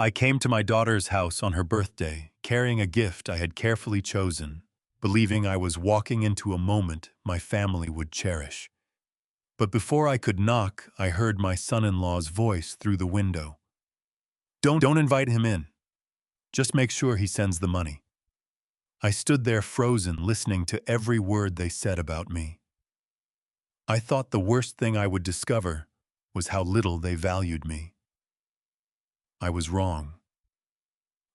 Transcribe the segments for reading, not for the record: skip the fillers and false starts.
I came to my daughter's house on her birthday, carrying a gift I had carefully chosen, believing I was walking into a moment my family would cherish. But before I could knock, I heard my son-in-law's voice through the window. Don't invite him in. Just make sure he sends the money." I stood there frozen, listening to every word they said about me. I thought the worst thing I would discover was how little they valued me. I was wrong.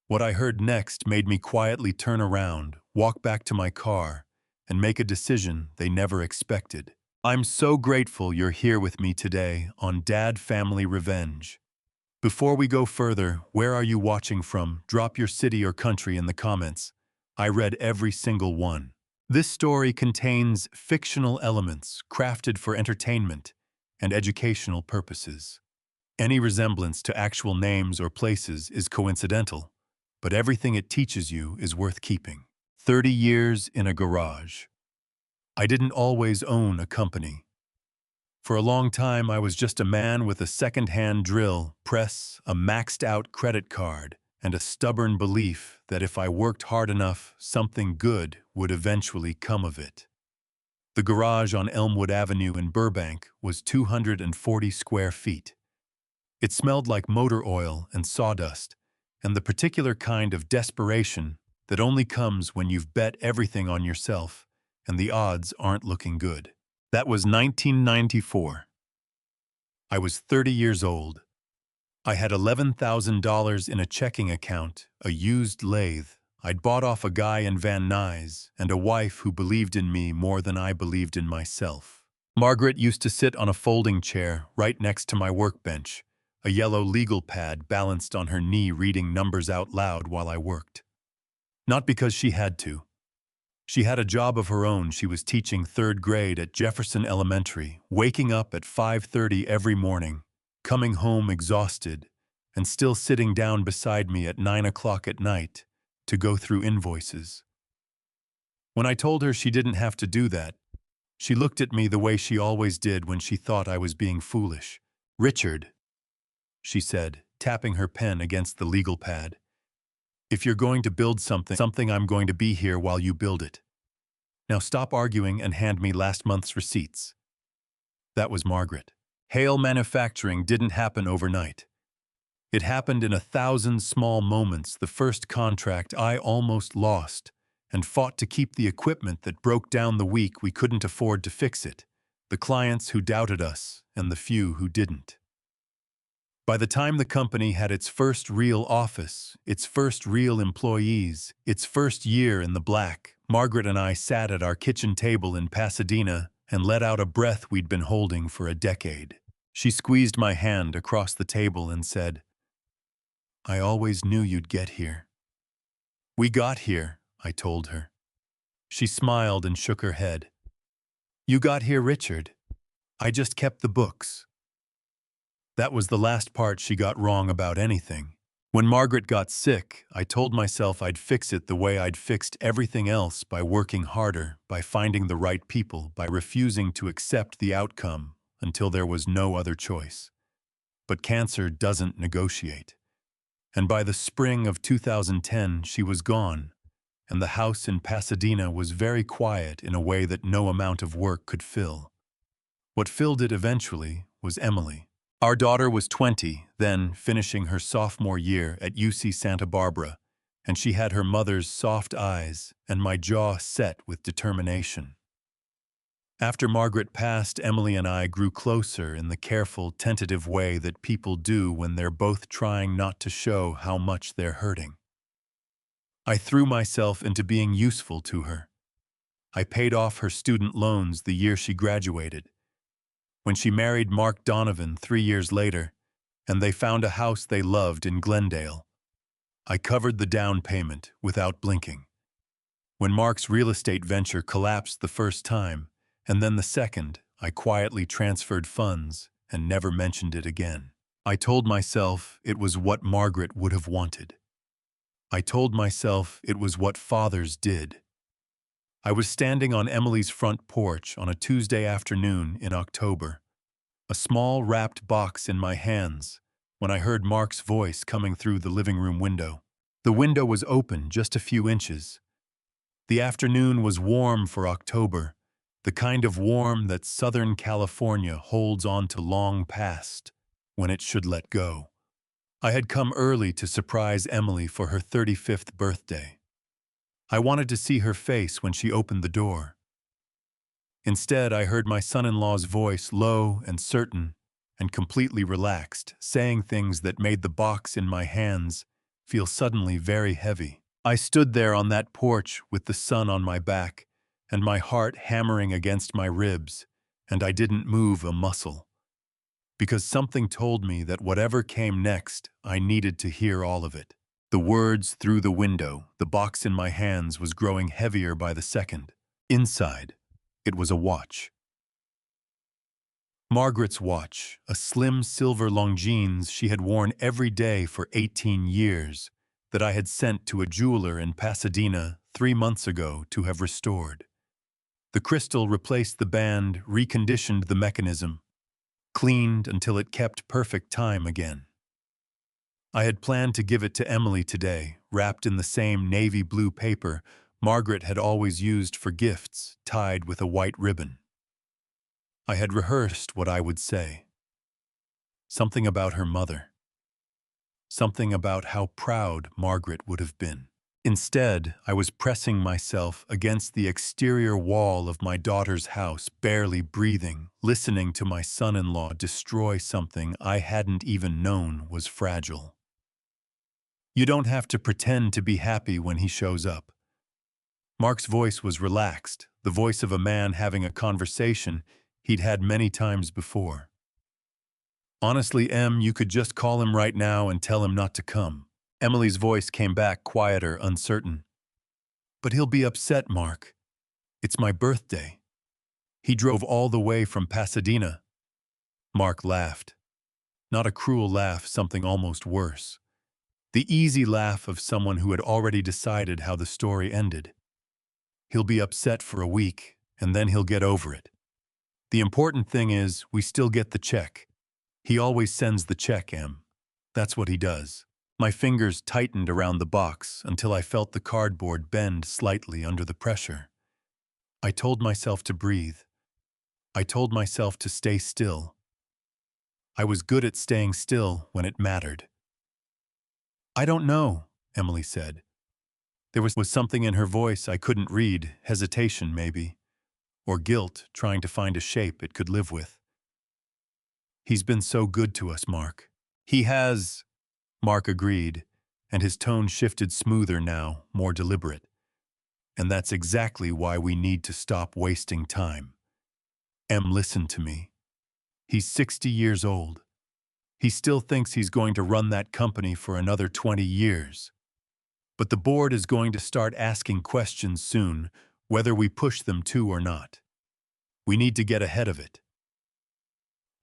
What I heard next made me quietly turn around, walk back to my car, and make a decision they never expected. I'm so grateful you're here with me today on Dad Family Revenge. Before we go further, where are you watching from? Drop your city or country in the comments. I read every single one. This story contains fictional elements crafted for entertainment and educational purposes. Any resemblance to actual names or places is coincidental, but everything it teaches you is worth keeping. 30 years in a garage. I didn't always own a company. For a long time, I was just a man with a second-hand drill, press, a maxed-out credit card, and a stubborn belief that if I worked hard enough, something good would eventually come of it. The garage on Elmwood Avenue in Burbank was 240 square feet. It smelled like motor oil and sawdust, and the particular kind of desperation that only comes when you've bet everything on yourself and the odds aren't looking good. That was 1994. I was 30 years old. I had $11,000 in a checking account, a used lathe I'd bought off a guy in Van Nuys, and a wife who believed in me more than I believed in myself. Margaret used to sit on a folding chair right next to my workbench, a yellow legal pad balanced on her knee, reading numbers out loud while I worked. Not because she had to. She had a job of her own. She was teaching third grade at Jefferson Elementary, waking up at 5:30 every morning, coming home exhausted, and still sitting down beside me at 9 o'clock at night to go through invoices. When I told her she didn't have to do that, she looked at me the way she always did when she thought I was being foolish. "Richard," she said, tapping her pen against the legal pad, "if you're going to build something, I'm going to be here while you build it. Now stop arguing and hand me last month's receipts." That was Margaret. Hale Manufacturing didn't happen overnight. It happened in 1,000 small moments. The first contract I almost lost and fought to keep, the equipment that broke down the week we couldn't afford to fix it, the clients who doubted us, and the few who didn't. By the time the company had its first real office, its first real employees, its first year in the black, Margaret and I sat at our kitchen table in Pasadena and let out a breath we'd been holding for a decade. She squeezed my hand across the table and said, "I always knew you'd get here." "We got here," I told her. She smiled and shook her head. "You got here, Richard. I just kept the books." That was the last part she got wrong about anything. When Margaret got sick, I told myself I'd fix it the way I'd fixed everything else, by working harder, by finding the right people, by refusing to accept the outcome until there was no other choice. But cancer doesn't negotiate. And by the spring of 2010, she was gone, and the house in Pasadena was very quiet in a way that no amount of work could fill. What filled it eventually was Emily. Our daughter was 20, then finishing her sophomore year at UC Santa Barbara, and she had her mother's soft eyes and my jaw set with determination. After Margaret passed, Emily and I grew closer in the careful, tentative way that people do when they're both trying not to show how much they're hurting. I threw myself into being useful to her. I paid off her student loans the year she graduated. When she married Mark Donovan 3 years later, and they found a house they loved in Glendale, I covered the down payment without blinking. When Mark's real estate venture collapsed the first time, and then the second, I quietly transferred funds and never mentioned it again. I told myself it was what Margaret would have wanted. I told myself it was what fathers did. I was standing on Emily's front porch on a Tuesday afternoon in October, a small wrapped box in my hands, when I heard Mark's voice coming through the living room window. The window was open just a few inches. The afternoon was warm for October, the kind of warm that Southern California holds on to long past when it should let go. I had come early to surprise Emily for her 35th birthday. I wanted to see her face when she opened the door. Instead, I heard my son-in-law's voice, low and certain and completely relaxed, saying things that made the box in my hands feel suddenly very heavy. I stood there on that porch with the sun on my back and my heart hammering against my ribs, and I didn't move a muscle. Because something told me that whatever came next, I needed to hear all of it. The words through the window, the box in my hands was growing heavier by the second. Inside, it was a watch. Margaret's watch, a slim silver Longines she had worn every day for 18 years, that I had sent to a jeweler in Pasadena 3 months ago to have restored. The crystal replaced the band, reconditioned the mechanism, cleaned until it kept perfect time again. I had planned to give it to Emily today, wrapped in the same navy blue paper Margaret had always used for gifts, tied with a white ribbon. I had rehearsed what I would say. Something about her mother. Something about how proud Margaret would have been. Instead, I was pressing myself against the exterior wall of my daughter's house, barely breathing, listening to my son-in-law destroy something I hadn't even known was fragile. You don't have to pretend to be happy when he shows up. Mark's voice was relaxed, the voice of a man having a conversation he'd had many times before. Honestly, Em, you could just call him right now and tell him not to come. Emily's voice came back, quieter, uncertain. But he'll be upset, Mark. It's my birthday. He drove all the way from Pasadena. Mark laughed. Not a cruel laugh, something almost worse. The easy laugh of someone who had already decided how the story ended. He'll be upset for a week, and then he'll get over it. The important thing is, we still get the check. He always sends the check, Em. That's what he does. My fingers tightened around the box until I felt the cardboard bend slightly under the pressure. I told myself to breathe. I told myself to stay still. I was good at staying still when it mattered. I don't know, Emily said. There was something in her voice I couldn't read, hesitation maybe, or guilt trying to find a shape it could live with. He's been so good to us, Mark. He has, Mark agreed, and his tone shifted smoother now, more deliberate. And that's exactly why we need to stop wasting time. Em, listen to me. He's 60 years old. He still thinks he's going to run that company for another 20 years. But the board is going to start asking questions soon, whether we push them to or not. We need to get ahead of it.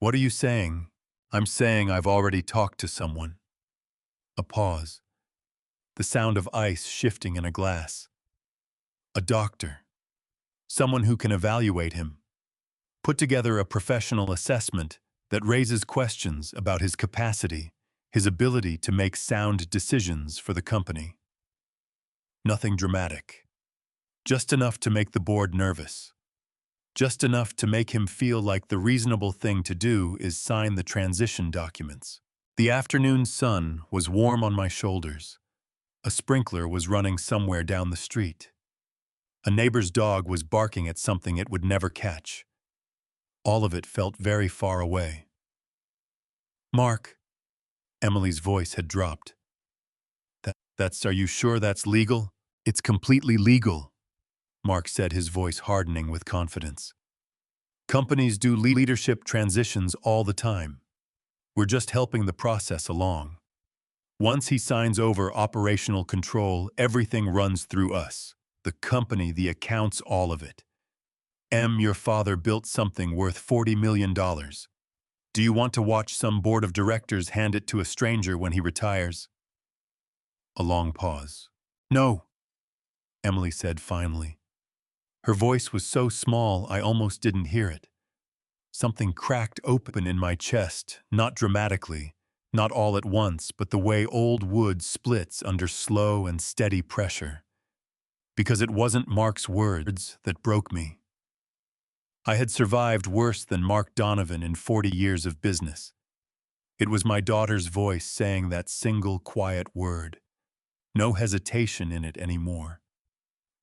What are you saying? I'm saying I've already talked to someone. A pause. The sound of ice shifting in a glass. A doctor. Someone who can evaluate him. Put together a professional assessment that raises questions about his capacity, his ability to make sound decisions for the company. Nothing dramatic. Just enough to make the board nervous. Just enough to make him feel like the reasonable thing to do is sign the transition documents. The afternoon sun was warm on my shoulders. A sprinkler was running somewhere down the street. A neighbor's dog was barking at something it would never catch. All of it felt very far away. Mark, Emily's voice had dropped. Are you sure that's legal? It's completely legal, Mark said, his voice hardening with confidence. Companies do leadership transitions all the time. We're just helping the process along. Once he signs over operational control, everything runs through us. The company, the accounts, all of it. Em, your father built something worth $40 million. Do you want to watch some board of directors hand it to a stranger when he retires? A long pause. No, Emily said finally. Her voice was so small I almost didn't hear it. Something cracked open in my chest, not dramatically, Not all at once, but the way old wood splits under slow and steady pressure. Because it wasn't Mark's words that broke me. I had survived worse than Mark Donovan in 40 years of business. It was my daughter's voice saying that single quiet word. No hesitation in it anymore.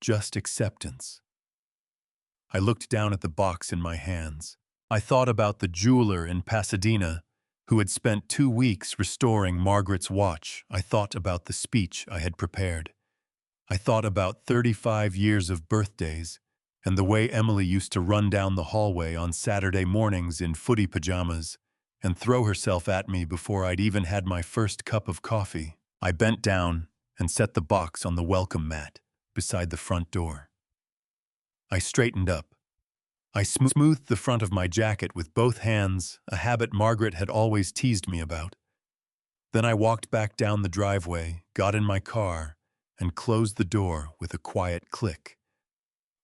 Just acceptance. I looked down at the box in my hands. I thought about the jeweler in Pasadena who had spent 2 weeks restoring Margaret's watch. I thought about the speech I had prepared. I thought about 35 years of birthdays and the way Emily used to run down the hallway on Saturday mornings in footy pajamas and throw herself at me before I'd even had my first cup of coffee. I bent down and set the box on the welcome mat beside the front door. I straightened up. I smoothed the front of my jacket with both hands, a habit Margaret had always teased me about. Then I walked back down the driveway, got in my car, and closed the door with a quiet click.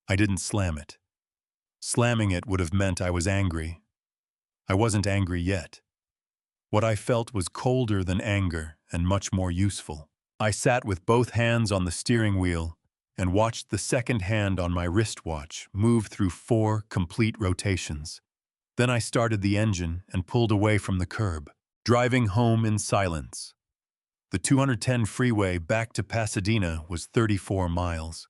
I didn't slam it. Slamming it would have meant I was angry. I wasn't angry yet. What I felt was colder than anger and much more useful. I sat with both hands on the steering wheel and watched the second hand on my wristwatch move through 4 complete rotations. Then I started the engine and pulled away from the curb, driving home in silence. The 210 freeway back to Pasadena was 34 miles.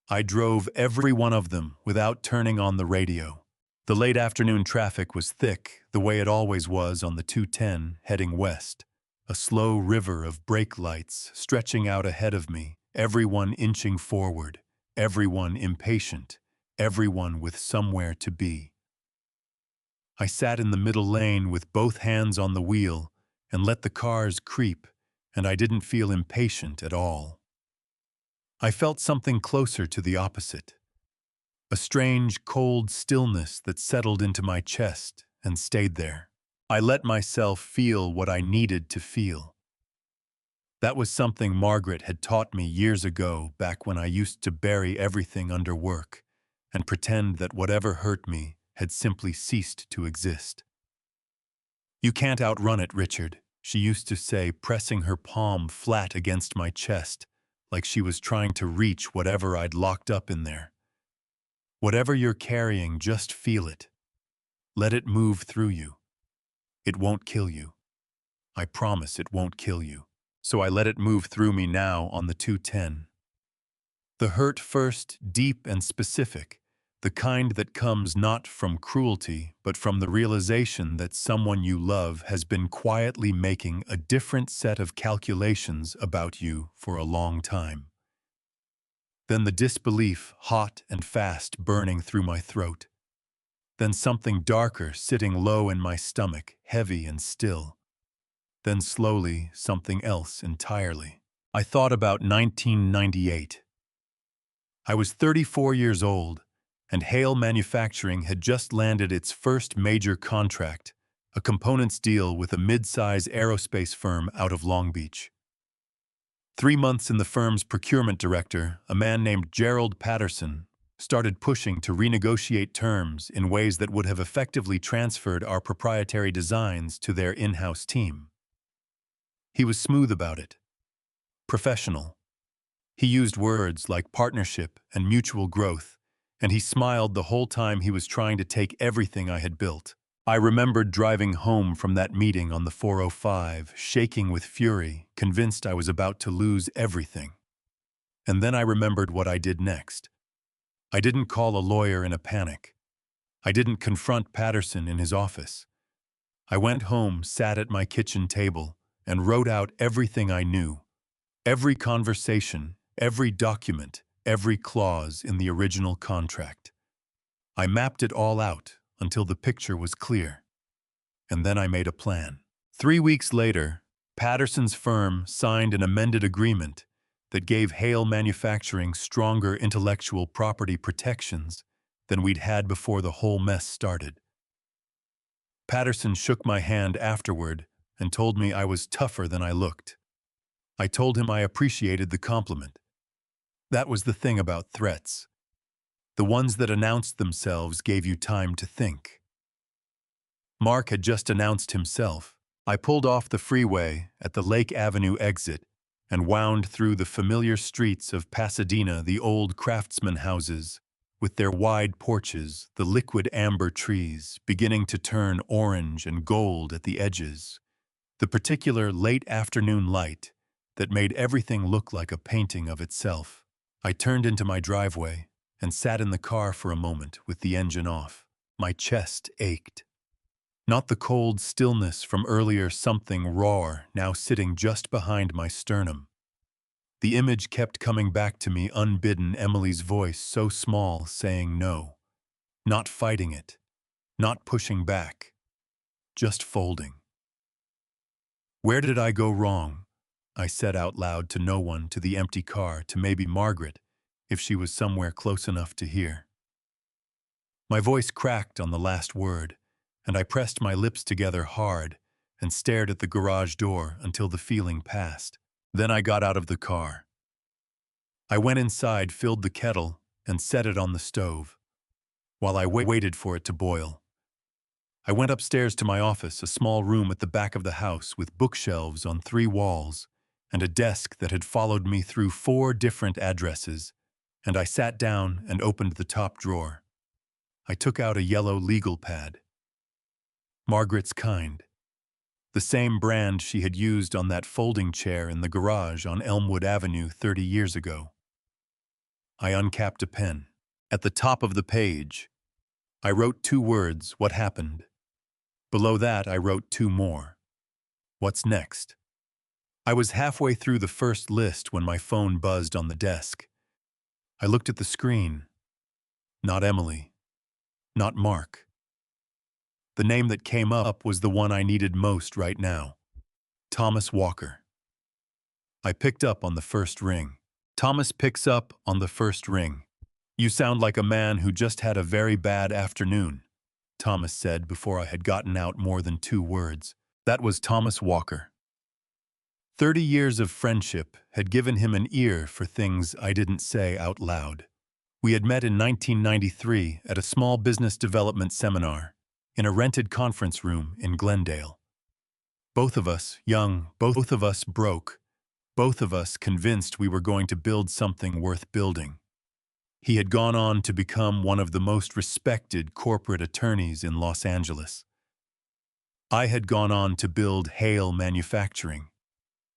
I drove every one of them without turning on the radio. The late afternoon traffic was thick, the way it always was on the 210 heading west. A slow river of brake lights stretching out ahead of me, everyone inching forward, everyone impatient, everyone with somewhere to be. I sat in the middle lane with both hands on the wheel and let the cars creep, and I didn't feel impatient at all. I felt something closer to the opposite. A strange, cold stillness that settled into my chest and stayed there. I let myself feel what I needed to feel. That was something Margaret had taught me years ago, back when I used to bury everything under work and pretend that whatever hurt me had simply ceased to exist. "You can't outrun it, Richard," she used to say, pressing her palm flat against my chest, like she was trying to reach whatever I'd locked up in there. "Whatever you're carrying, just feel it. Let it move through you. It won't kill you. I promise it won't kill you." So I let it move through me now on the 210. The hurt first, deep and specific, the kind that comes not from cruelty, but from the realization that someone you love has been quietly making a different set of calculations about you for a long time. Then the disbelief, hot and fast, burning through my throat. Then something darker sitting low in my stomach, heavy and still. Then slowly, something else entirely. I thought about 1998. I was 34 years old, and Hale Manufacturing had just landed its first major contract, a components deal with a mid-size aerospace firm out of Long Beach. 3 months in, the firm's procurement director, a man named Gerald Patterson, started pushing to renegotiate terms in ways that would have effectively transferred our proprietary designs to their in-house team. He was smooth about it. Professional. He used words like partnership and mutual growth, and he smiled the whole time he was trying to take everything I had built. I remembered driving home from that meeting on the 405, shaking with fury, convinced I was about to lose everything. And then I remembered what I did next. I didn't call a lawyer in a panic. I didn't confront Patterson in his office. I went home, sat at my kitchen table, and wrote out everything I knew. Every conversation, every document, every clause in the original contract. I mapped it all out until the picture was clear. And then I made a plan. 3 weeks later, Patterson's firm signed an amended agreement that gave Hale Manufacturing stronger intellectual property protections than we'd had before the whole mess started. Patterson shook my hand afterward and told me I was tougher than I looked. I told him I appreciated the compliment. That was the thing about threats. The ones that announced themselves gave you time to think. Mark had just announced himself, I pulled off the freeway at the Lake Avenue exit and wound through the familiar streets of Pasadena, the old craftsman houses, with their wide porches, the liquid amber trees beginning to turn orange and gold at the edges, the particular late afternoon light that made everything look like a painting of itself. I turned into my driveway and sat in the car for a moment with the engine off. My chest ached. Not the cold stillness from earlier, something raw now sitting just behind my sternum. The image kept coming back to me unbidden, Emily's voice so small saying no, not fighting it, not pushing back, just folding. Where did I go wrong? I said out loud to no one, to the empty car, to maybe Margaret, if she was somewhere close enough to hear. My voice cracked on the last word, and I pressed my lips together hard and stared at the garage door until the feeling passed. Then I got out of the car. I went inside, filled the kettle, and set it on the stove. While I waited for it to boil, I went upstairs to my office, a small room at the back of the house with bookshelves on 3 walls and a desk that had followed me through 4 different addresses, and I sat down and opened the top drawer. I took out a yellow legal pad. Margaret's kind. The same brand she had used on that folding chair in the garage on Elmwood Avenue 30 years ago. I uncapped a pen. At the top of the page, I wrote 2 words, "What happened?" Below that, I wrote 2 more. "What's next?" I was halfway through the first list when my phone buzzed on the desk. I looked at the screen. Not Emily. Not Mark. The name that came up was the one I needed most right now. Thomas Walker. I picked up on the first ring. Thomas picks up on the first ring. "You sound like a man who just had a very bad afternoon," Thomas said before I had gotten out more than 2 words. That was Thomas Walker. 30 years of friendship had given him an ear for things I didn't say out loud. We had met in 1993 at a small business development seminar in a rented conference room in Glendale. Both of us young, both of us broke, both of us convinced we were going to build something worth building. He had gone on to become one of the most respected corporate attorneys in Los Angeles. I had gone on to build Hale Manufacturing.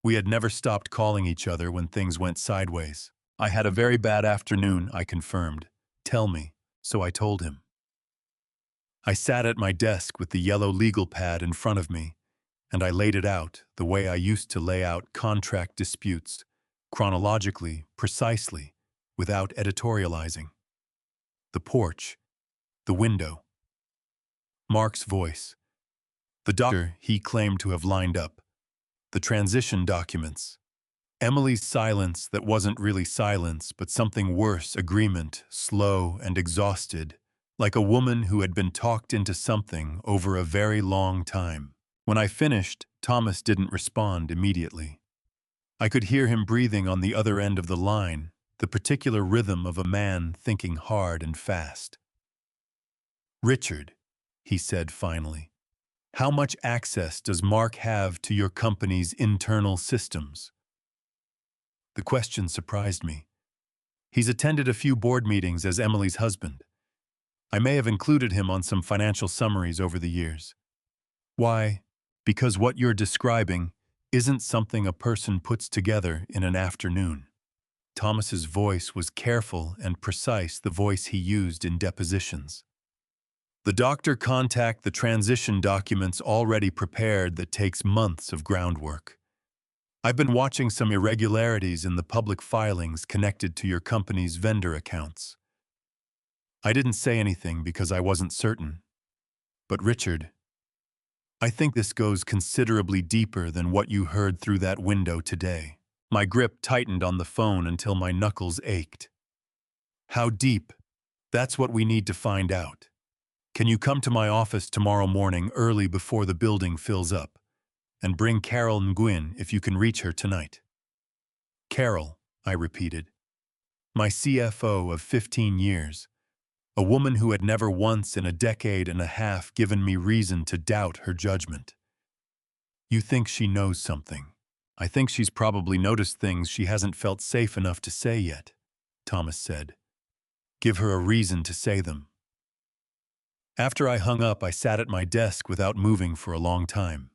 We had never stopped calling each other when things went sideways. "I had a very bad afternoon," I confirmed. "Tell me." So I told him. I sat at my desk with the yellow legal pad in front of me, and I laid it out the way I used to lay out contract disputes, chronologically, precisely, without editorializing. The porch, the window, Mark's voice, the doctor he claimed to have lined up, the transition documents, Emily's silence that wasn't really silence but something worse, agreement, slow and exhausted, like a woman who had been talked into something over a very long time. When I finished, Thomas didn't respond immediately. I could hear him breathing on the other end of the line, the particular rhythm of a man thinking hard and fast. "Richard," he said finally, "how much access does Mark have to your company's internal systems?" The question surprised me. He's attended a few board meetings as Emily's husband. I may have included him on some financial summaries over the years. Why? Because what you're describing isn't something a person puts together in an afternoon. Thomas's voice was careful and precise, the voice he used in depositions. "The doctor contact the transition documents already prepared that takes months of groundwork. I've been watching some irregularities in the public filings connected to your company's vendor accounts." I didn't say anything because I wasn't certain. "But Richard, I think this goes considerably deeper than what you heard through that window today." My grip tightened on the phone until my knuckles ached. "How deep? That's what we need to find out. Can you come to my office tomorrow morning early before the building fills up? And bring Carol Nguyen if you can reach her tonight." "Carol," I repeated. "My CFO of 15 years. A woman who had never once in a decade and a half given me reason to doubt her judgment." You think she knows something. I think she's probably noticed things she hasn't felt safe enough to say yet, Thomas said. Give her a reason to say them. After I hung up, I sat at my desk without moving for a long time.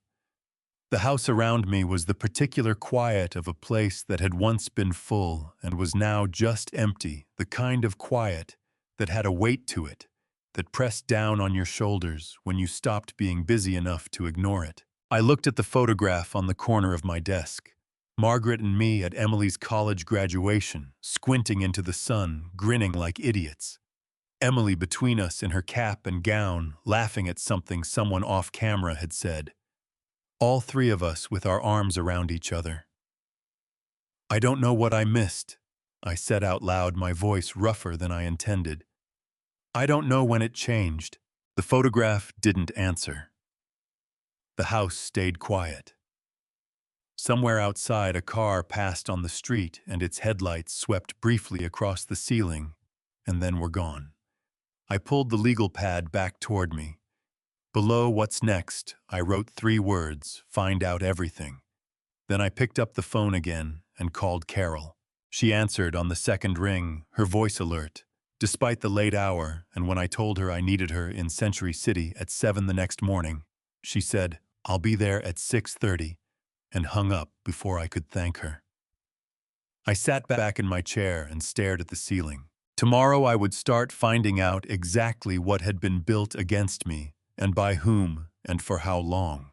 The house around me was the particular quiet of a place that had once been full and was now just empty, the kind of quiet that had a weight to it, that pressed down on your shoulders when you stopped being busy enough to ignore it. I looked at the photograph on the corner of my desk. Margaret and me at Emily's college graduation, squinting into the sun, grinning like idiots. Emily between us in her cap and gown, laughing at something someone off camera had said. All three of us with our arms around each other. I don't know what I missed, I said out loud, my voice rougher than I intended. I don't know when it changed. The photograph didn't answer. The house stayed quiet. Somewhere outside, a car passed on the street and its headlights swept briefly across the ceiling and then were gone. I pulled the legal pad back toward me. Below what's next, I wrote 3 words, find out everything. Then I picked up the phone again and called Carol. She answered on the second ring, her voice alert. Despite the late hour, and when I told her I needed her in Century City at 7 the next morning, she said, I'll be there at 6:30, and hung up before I could thank her. I sat back in my chair and stared at the ceiling. Tomorrow I would start finding out exactly what had been built against me, and by whom, and for how long.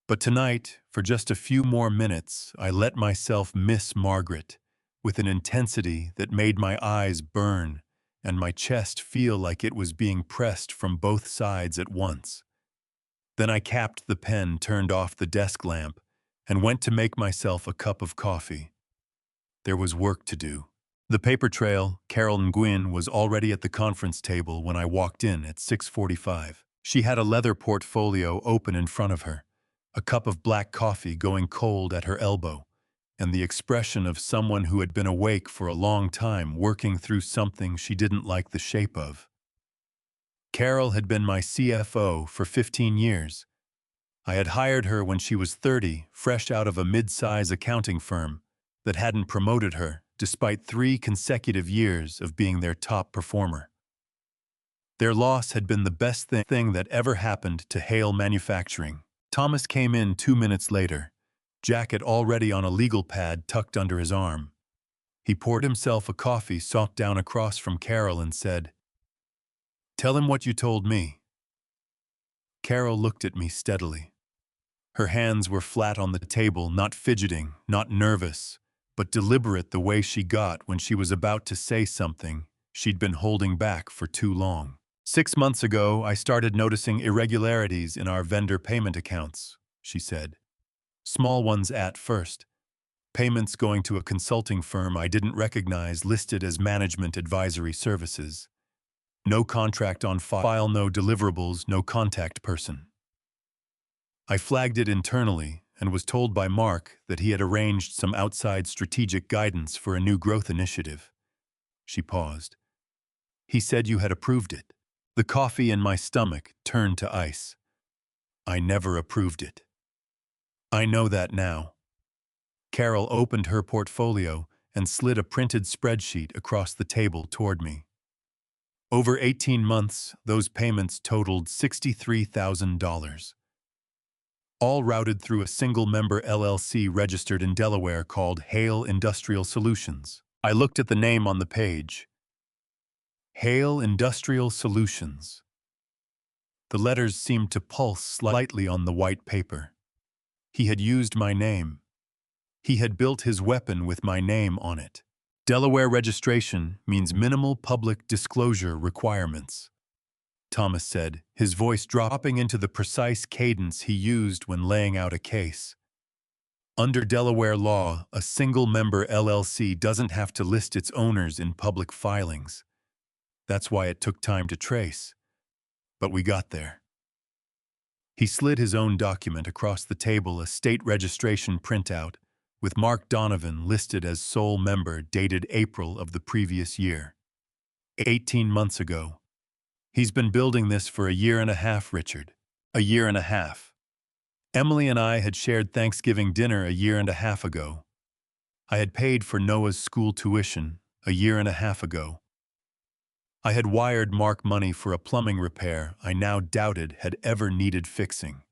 But tonight, for just a few more minutes, I let myself miss Margaret with an intensity that made my eyes burn and my chest feel like it was being pressed from both sides at once. Then I capped the pen, turned off the desk lamp, and went to make myself a cup of coffee. There was work to do. The paper trail, Carol Nguyen, was already at the conference table when I walked in at 6:45. She had a leather portfolio open in front of her, a cup of black coffee going cold at her elbow, and the expression of someone who had been awake for a long time working through something she didn't like the shape of. Carol had been my CFO for 15 years. I had hired her when she was 30, fresh out of a mid-size accounting firm that hadn't promoted her, despite 3 consecutive years of being their top performer. Their loss had been the best thing that ever happened to Hale Manufacturing. Thomas came in 2 minutes later, jacket already on a legal pad tucked under his arm. He poured himself a coffee, sat down across from Carol and said, "Tell him what you told me." Carol looked at me steadily. Her hands were flat on the table, not fidgeting, not nervous, but deliberate, the way she got when she was about to say something she'd been holding back for too long. 6 months ago, I started noticing irregularities in our vendor payment accounts, she said. Small ones at first. Payments going to a consulting firm I didn't recognize listed as management advisory services. No contract on file, no deliverables, no contact person. I flagged it internally and was told by Mark that he had arranged some outside strategic guidance for a new growth initiative. She paused. He said you had approved it. The coffee in my stomach turned to ice. I never approved it. I know that now. Carol opened her portfolio and slid a printed spreadsheet across the table toward me. Over 18 months, those payments totaled $63,000. All routed through a single-member LLC registered in Delaware called Hale Industrial Solutions. I looked at the name on the page. Hale Industrial Solutions. The letters seemed to pulse slightly on the white paper. He had used my name. He had built his weapon with my name on it. Delaware registration means minimal public disclosure requirements, Thomas said, his voice dropping into the precise cadence he used when laying out a case. Under Delaware law, a single-member LLC doesn't have to list its owners in public filings. That's why it took time to trace. But we got there. He slid his own document across the table, a state registration printout, with Mark Donovan listed as sole member, dated April of the previous year. 18 months ago. He's been building this for a year and a half, Richard. A year and a half. Emily and I had shared Thanksgiving dinner a year and a half ago. I had paid for Noah's school tuition a year and a half ago. I had wired Mark money for a plumbing repair I now doubted had ever needed fixing.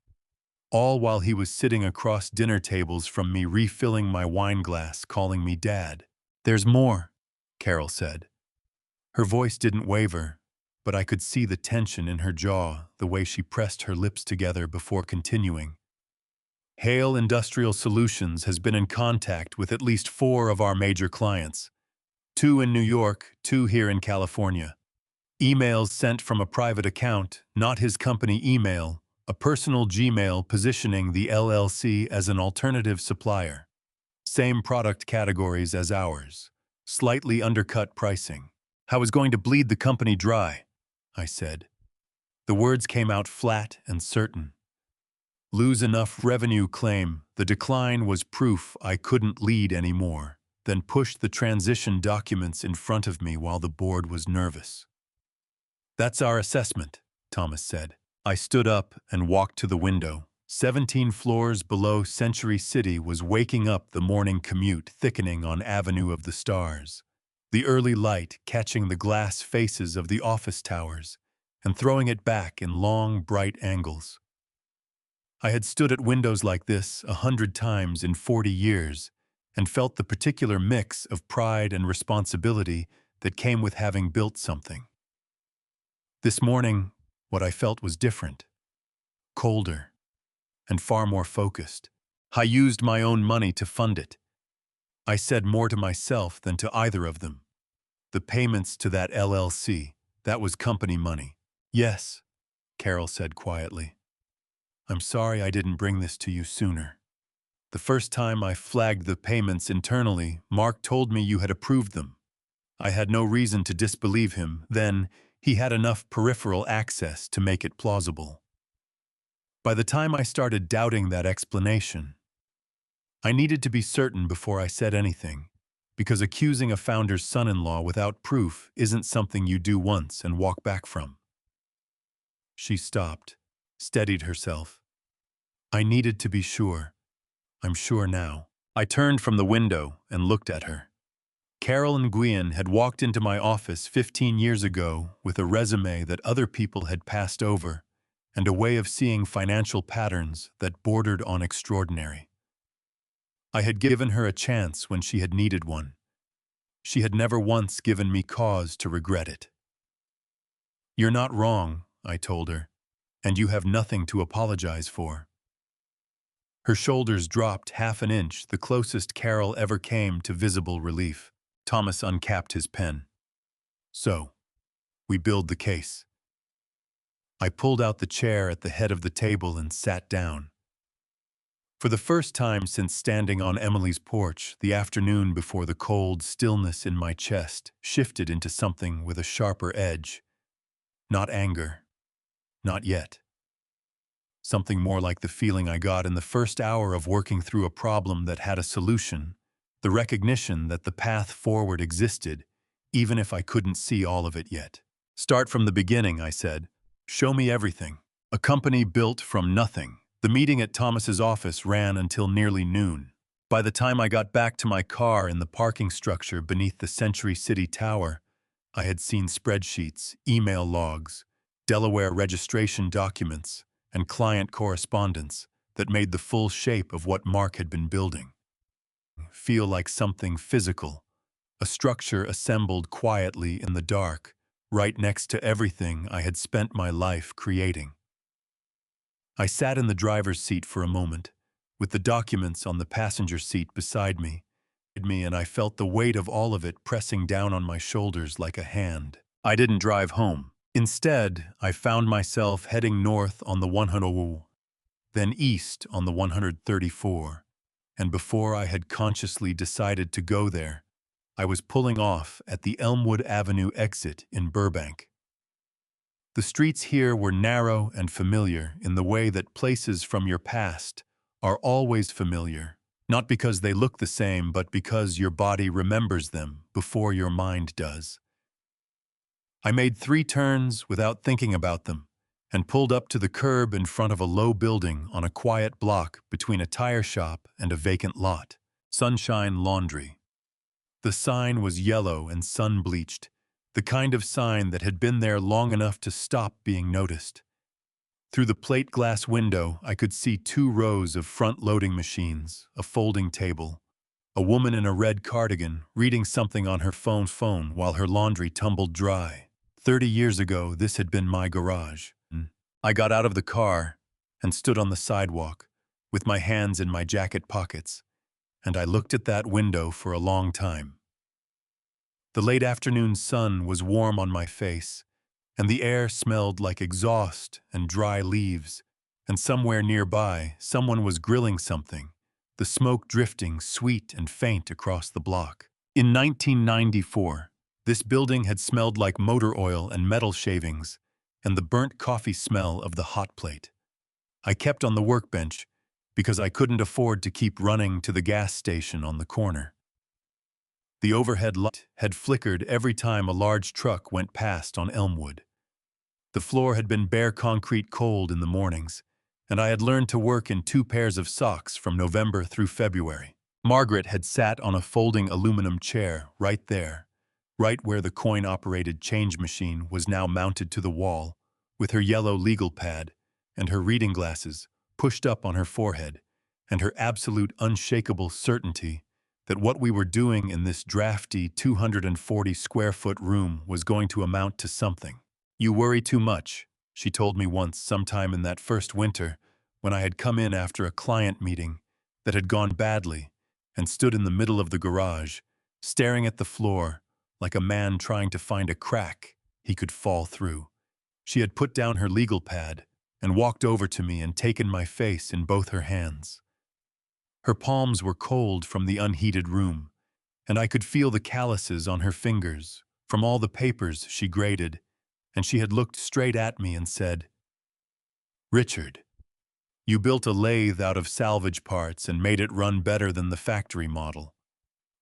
All while he was sitting across dinner tables from me refilling my wine glass, calling me Dad. "There's more," Carol said. Her voice didn't waver, but I could see the tension in her jaw, the way she pressed her lips together before continuing. Hale Industrial Solutions has been in contact with at least 4 of our major clients. 2 in New York, 2 here in California. Emails sent from a private account, not his company email, a personal Gmail positioning the LLC as an alternative supplier. Same product categories as ours. Slightly undercut pricing. "I was going to bleed the company dry," I said. The words came out flat and certain. Lose enough revenue claim, the decline was proof I couldn't lead anymore, then pushed the transition documents in front of me while the board was nervous. "That's our assessment," Thomas said. I stood up and walked to the window. 17 floors below Century City was waking up the morning commute thickening on Avenue of the Stars. The early light catching the glass faces of the office towers and throwing it back in long, bright angles. I had stood at windows like this 100 times in 40 years and felt the particular mix of pride and responsibility that came with having built something. This morning, what I felt was different, colder, and far more focused. I used my own money to fund it. I said more to myself than to either of them. The payments to that LLC, that was company money. "Yes," Carol said quietly. "I'm sorry I didn't bring this to you sooner. The first time I flagged the payments internally, Mark told me you had approved them. I had no reason to disbelieve him. Then, he had enough peripheral access to make it plausible. By the time I started doubting that explanation, I needed to be certain before I said anything, because accusing a founder's son-in-law without proof isn't something you do once and walk back from." She stopped, steadied herself. "I needed to be sure. I'm sure now." I turned from the window and looked at her. Carol Nguyen had walked into my office 15 years ago with a resume that other people had passed over and a way of seeing financial patterns that bordered on extraordinary. I had given her a chance when she had needed one. She had never once given me cause to regret it. "You're not wrong," I told her, "and you have nothing to apologize for." Her shoulders dropped half an inch, the closest Carol ever came to visible relief. Thomas uncapped his pen. "So, we build the case." I pulled out the chair at the head of the table and sat down. For the first time since standing on Emily's porch the afternoon before, the cold stillness in my chest shifted into something with a sharper edge. Not anger. Not yet. Something more like the feeling I got in the first hour of working through a problem that had a solution, the recognition that the path forward existed, even if I couldn't see all of it yet. "Start from the beginning," I said. "Show me everything." A company built from nothing. The meeting at Thomas's office ran until nearly noon. By the time I got back to my car in the parking structure beneath the Century City Tower, I had seen spreadsheets, email logs, Delaware registration documents, and client correspondence that made the full shape of what Mark had been building feel like something physical, a structure assembled quietly in the dark, right next to everything I had spent my life creating. I sat in the driver's seat for a moment, with the documents on the passenger seat beside me, and I felt the weight of all of it pressing down on my shoulders like a hand. I didn't drive home. Instead, I found myself heading north on the 100, then east on the 134, and before I had consciously decided to go there, I was pulling off at the Elmwood Avenue exit in Burbank. The streets here were narrow and familiar in the way that places from your past are always familiar, not because they look the same, but because your body remembers them before your mind does. I made 3 turns without thinking about them, and pulled up to the curb in front of a low building on a quiet block between a tire shop and a vacant lot. Sunshine Laundry. The sign was yellow and sun-bleached, the kind of sign that had been there long enough to stop being noticed. Through the plate glass window, I could see 2 rows of front-loading machines, a folding table, a woman in a red cardigan reading something on her phone while her laundry tumbled dry. 30 years ago, this had been my garage. I got out of the car and stood on the sidewalk with my hands in my jacket pockets, and I looked at that window for a long time. The late afternoon sun was warm on my face, and the air smelled like exhaust and dry leaves, and somewhere nearby, someone was grilling something, the smoke drifting sweet and faint across the block. In 1994, this building had smelled like motor oil and metal shavings, and the burnt coffee smell of the hot plate. I kept on the workbench because I couldn't afford to keep running to the gas station on the corner. The overhead light had flickered every time a large truck went past on Elmwood. The floor had been bare concrete cold in the mornings, and I had learned to work in 2 pairs of socks from November through February. Margaret had sat on a folding aluminum chair right there, right where the coin-operated change machine was now mounted to the wall, with her yellow legal pad and her reading glasses pushed up on her forehead, and her absolute unshakable certainty that what we were doing in this drafty 240-square-foot room was going to amount to something. "You worry too much," she told me once sometime in that first winter when I had come in after a client meeting that had gone badly and stood in the middle of the garage, staring at the floor like a man trying to find a crack he could fall through. She had put down her legal pad and walked over to me and taken my face in both her hands. Her palms were cold from the unheated room, and I could feel the calluses on her fingers from all the papers she graded, and she had looked straight at me and said, "Richard, you built a lathe out of salvage parts and made it run better than the factory model.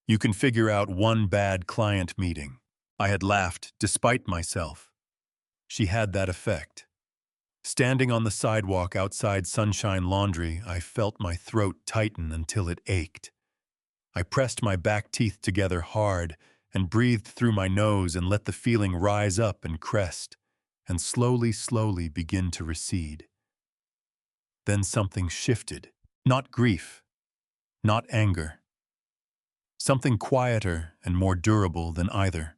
You can figure out one bad client meeting." I had laughed, despite myself. She had that effect. Standing on the sidewalk outside Sunshine Laundry, I felt my throat tighten until it ached. I pressed my back teeth together hard and breathed through my nose and let the feeling rise up and crest, and slowly begin to recede. Then something shifted. Not grief, not anger. Something quieter and more durable than either.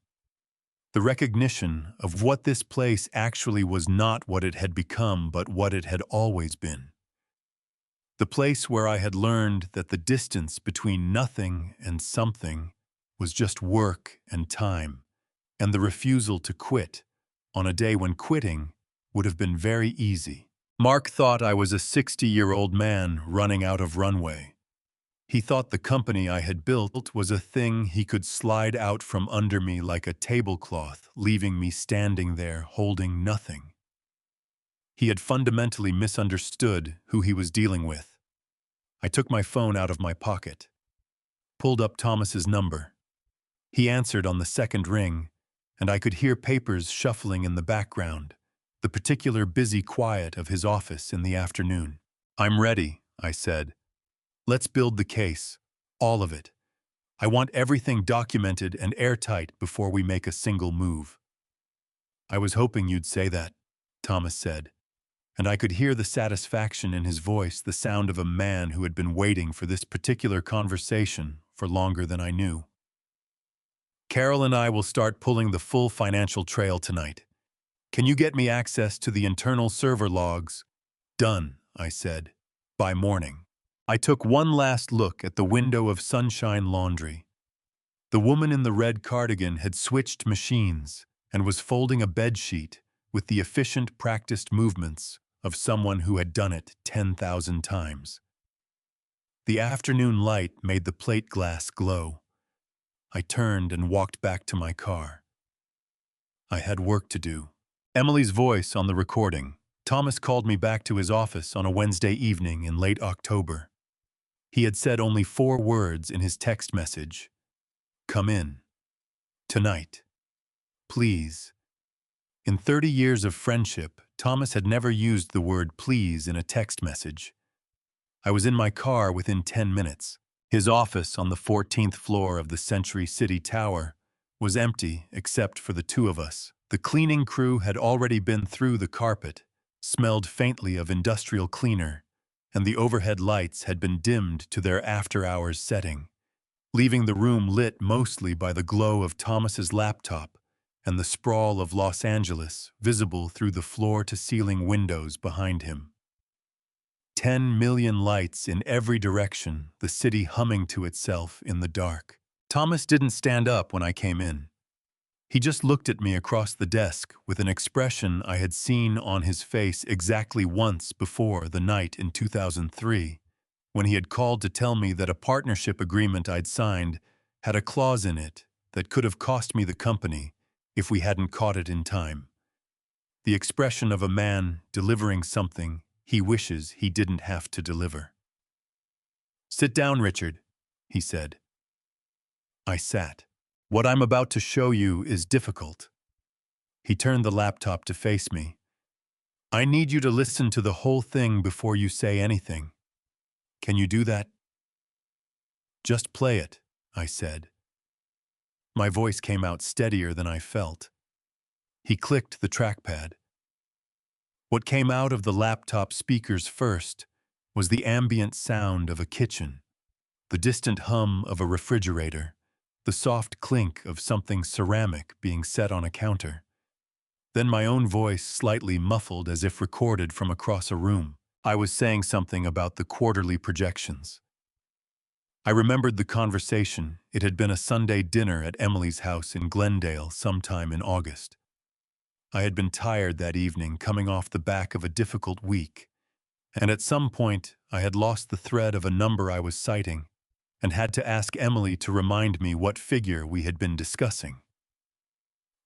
The recognition of what this place actually was not what it had become, but what it had always been. The place where I had learned that the distance between nothing and something was just work and time, and the refusal to quit on a day when quitting would have been very easy. Mark thought I was a 60-year-old man running out of runway. He thought the company I had built was a thing he could slide out from under me like a tablecloth, leaving me standing there holding nothing. He had fundamentally misunderstood who he was dealing with. I took my phone out of my pocket, pulled up Thomas's number. He answered on the second ring, and I could hear papers shuffling in the background, the particular busy quiet of his office in the afternoon. "I'm ready," I said. "Let's build the case, all of it. I want everything documented and airtight before we make a single move." "I was hoping you'd say that," Thomas said, and I could hear the satisfaction in his voice, the sound of a man who had been waiting for this particular conversation for longer than I knew. "Carol and I will start pulling the full financial trail tonight. Can you get me access to the internal server logs?" "Done," I said, "by morning." I took one last look at the window of Sunshine Laundry. The woman in the red cardigan had switched machines and was folding a bedsheet with the efficient, practiced movements of someone who had done it 10,000 times. The afternoon light made the plate glass glow. I turned and walked back to my car. I had work to do. Emily's voice on the recording. Thomas called me back to his office on a Wednesday evening in late October. He had said only 4 words in his text message. "Come in. Tonight. Please." In 30 years of friendship, Thomas had never used the word please in a text message. I was in my car within 10 minutes. His office on the 14th floor of the Century City Tower was empty except for the two of us. The cleaning crew had already been through the carpet, smelled faintly of industrial cleaner, and the overhead lights had been dimmed to their after-hours setting, leaving the room lit mostly by the glow of Thomas's laptop and the sprawl of Los Angeles visible through the floor-to-ceiling windows behind him. 10 million lights in every direction, the city humming to itself in the dark. Thomas didn't stand up when I came in. He just looked at me across the desk with an expression I had seen on his face exactly once before, the night in 2003, when he had called to tell me that a partnership agreement I'd signed had a clause in it that could have cost me the company if we hadn't caught it in time. The expression of a man delivering something he wishes he didn't have to deliver. "Sit down, Richard," he said. I sat. "What I'm about to show you is difficult." He turned the laptop to face me. "I need you to listen to the whole thing before you say anything. Can you do that?" "Just play it," I said. My voice came out steadier than I felt. He clicked the trackpad. What came out of the laptop speakers first was the ambient sound of a kitchen, the distant hum of a refrigerator, the soft clink of something ceramic being set on a counter. Then my own voice, slightly muffled as if recorded from across a room. I was saying something about the quarterly projections. I remembered the conversation. It had been a Sunday dinner at Emily's house in Glendale sometime in August. I had been tired that evening, coming off the back of a difficult week, and at some point I had lost the thread of a number I was citing and had to ask Emily to remind me what figure we had been discussing.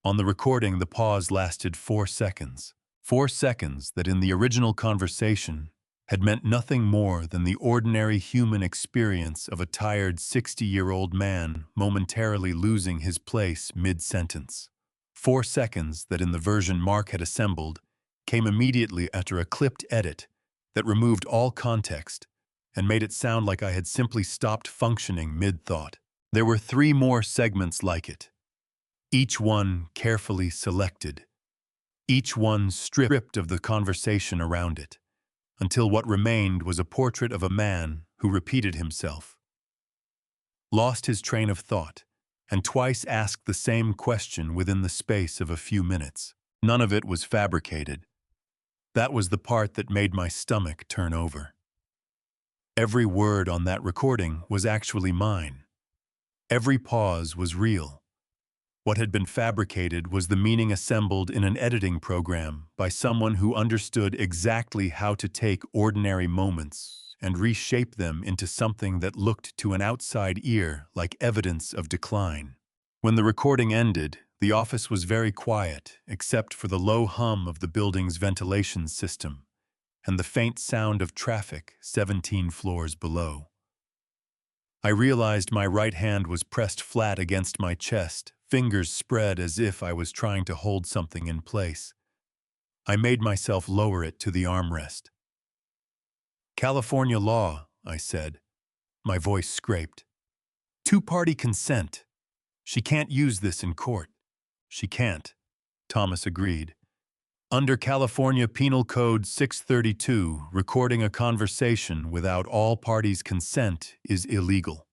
On the recording, the pause lasted 4 seconds. 4 seconds that in the original conversation had meant nothing more than the ordinary human experience of a tired 60-year-old man momentarily losing his place mid-sentence. 4 seconds that in the version Mark had assembled came immediately after a clipped edit that removed all context and made it sound like I had simply stopped functioning mid-thought. There were 3 more segments like it, each one carefully selected, each one stripped of the conversation around it, until what remained was a portrait of a man who repeated himself, lost his train of thought, and twice asked the same question within the space of a few minutes. None of it was fabricated. That was the part that made my stomach turn over. Every word on that recording was actually mine. Every pause was real. What had been fabricated was the meaning assembled in an editing program by someone who understood exactly how to take ordinary moments and reshape them into something that looked to an outside ear like evidence of decline. When the recording ended, the office was very quiet, except for the low hum of the building's ventilation system and the faint sound of traffic 17 floors below. I realized my right hand was pressed flat against my chest, fingers spread as if I was trying to hold something in place. I made myself lower it to the armrest. "California law," I said. My voice scraped. "Two-party consent. She can't use this in court." "She can't," Thomas agreed. "Under California Penal Code 632, recording a conversation without all parties' consent is illegal.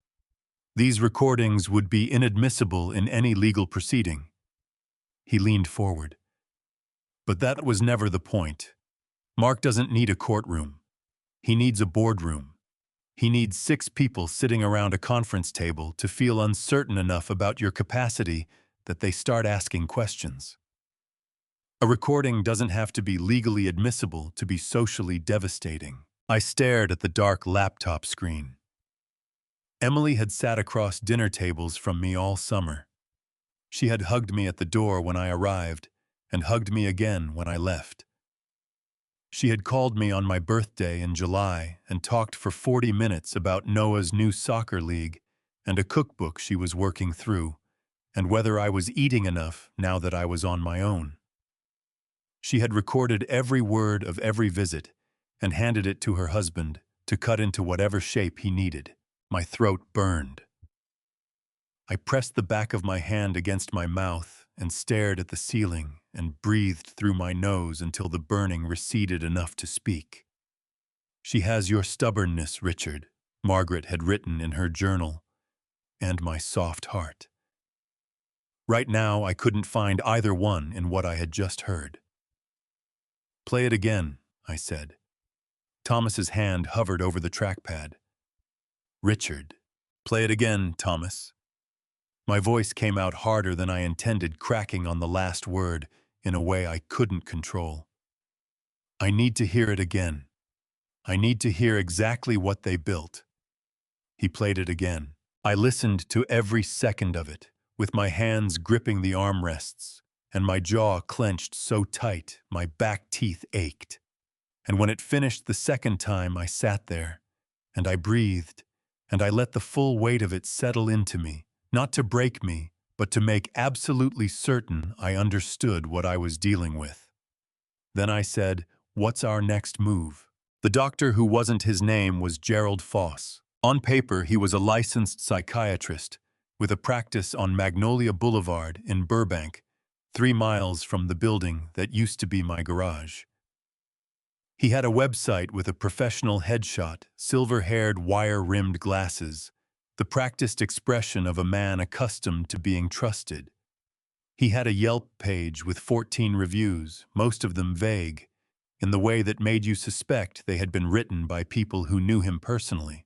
These recordings would be inadmissible in any legal proceeding." He leaned forward. "But that was never the point. Mark doesn't need a courtroom. He needs a boardroom. He needs 6 people sitting around a conference table to feel uncertain enough about your capacity that they start asking questions. A recording doesn't have to be legally admissible to be socially devastating." I stared at the dark laptop screen. Emily had sat across dinner tables from me all summer. She had hugged me at the door when I arrived and hugged me again when I left. She had called me on my birthday in July and talked for 40 minutes about Noah's new soccer league and a cookbook she was working through, and whether I was eating enough now that I was on my own. She had recorded every word of every visit and handed it to her husband to cut into whatever shape he needed. My throat burned. I pressed the back of my hand against my mouth and stared at the ceiling and breathed through my nose until the burning receded enough to speak. "She has your stubbornness, Richard," Margaret had written in her journal, "and my soft heart." Right now, I couldn't find either one in what I had just heard. "Play it again," I said. Thomas's hand hovered over the trackpad. "Richard, play it again, Thomas." My voice came out harder than I intended, cracking on the last word in a way I couldn't control. "I need to hear it again. I need to hear exactly what they built." He played it again. I listened to every second of it, with my hands gripping the armrests, and my jaw clenched so tight my back teeth ached. And when it finished the second time, I sat there, and I breathed, and I let the full weight of it settle into me, not to break me, but to make absolutely certain I understood what I was dealing with. Then I said, "What's our next move?" The doctor who wasn't his name was Gerald Foss. On paper, he was a licensed psychiatrist with a practice on Magnolia Boulevard in Burbank, 3 miles from the building that used to be my garage. He had a website with a professional headshot, silver-haired, wire-rimmed glasses, the practiced expression of a man accustomed to being trusted. He had a Yelp page with 14 reviews, most of them vague, in the way that made you suspect they had been written by people who knew him personally.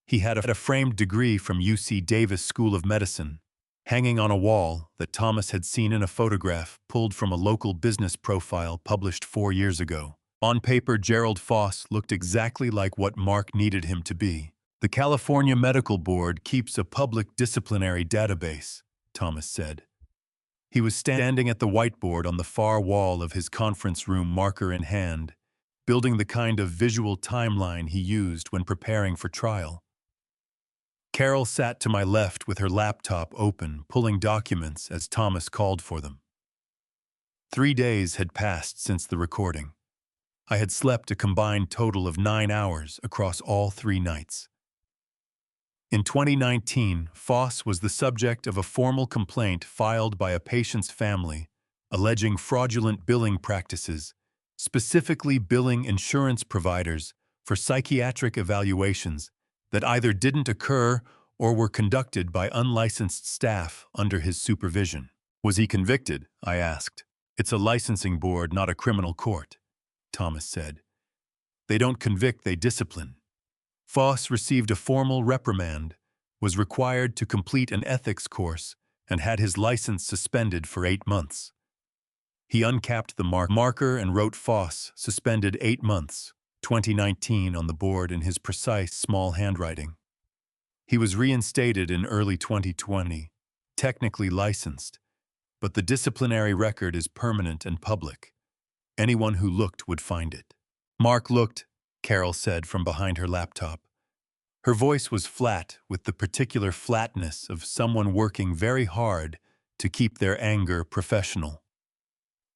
He had a framed degree from UC Davis School of Medicine, hanging on a wall that Thomas had seen in a photograph pulled from a local business profile published 4 years ago. On paper, Gerald Foss looked exactly like what Mark needed him to be. "The California Medical Board keeps a public disciplinary database," Thomas said. He was standing at the whiteboard on the far wall of his conference room, marker in hand, building the kind of visual timeline he used when preparing for trial. Carol sat to my left with her laptop open, pulling documents as Thomas called for them. 3 days had passed since the recording. I had slept a combined total of 9 hours across all 3 nights. In 2019, Foss was the subject of a formal complaint filed by a patient's family alleging fraudulent billing practices, specifically billing insurance providers for psychiatric evaluations that either didn't occur or were conducted by unlicensed staff under his supervision. "Was he convicted?" I asked. "It's a licensing board, not a criminal court," Thomas said. "They don't convict, they discipline." Foss received a formal reprimand, was required to complete an ethics course, and had his license suspended for 8 months. He uncapped the marker and wrote Foss suspended 8 months, 2019 on the board in his precise, small handwriting. He was reinstated in early 2020, technically licensed, but the disciplinary record is permanent and public. Anyone who looked would find it. "Mark looked," Carol said from behind her laptop. Her voice was flat, with the particular flatness of someone working very hard to keep their anger professional.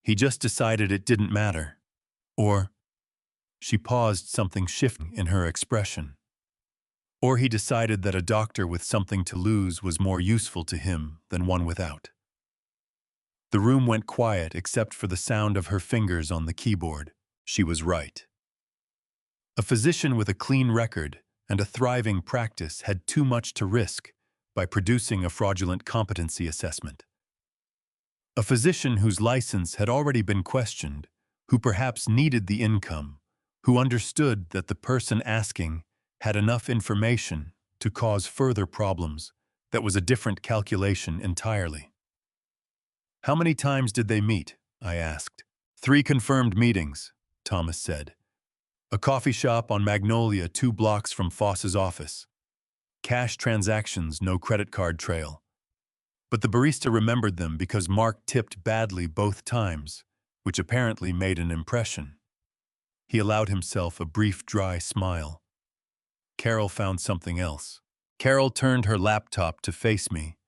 "He just decided it didn't matter." Or, she paused, something shifting in her expression. "Or he decided that a doctor with something to lose was more useful to him than one without." The room went quiet except for the sound of her fingers on the keyboard. She was right. A physician with a clean record and a thriving practice had too much to risk by producing a fraudulent competency assessment. A physician whose license had already been questioned, who perhaps needed the income, who understood that the person asking had enough information to cause further problems, that was a different calculation entirely. "How many times did they meet?" I asked. 3 confirmed meetings," Thomas said. "A coffee shop on Magnolia 2 blocks from Foss's office. Cash transactions, no credit card trail. But the barista remembered them because Mark tipped badly both times, which apparently made an impression." He allowed himself a brief, dry smile. Carol found something else. Carol turned her laptop to face me.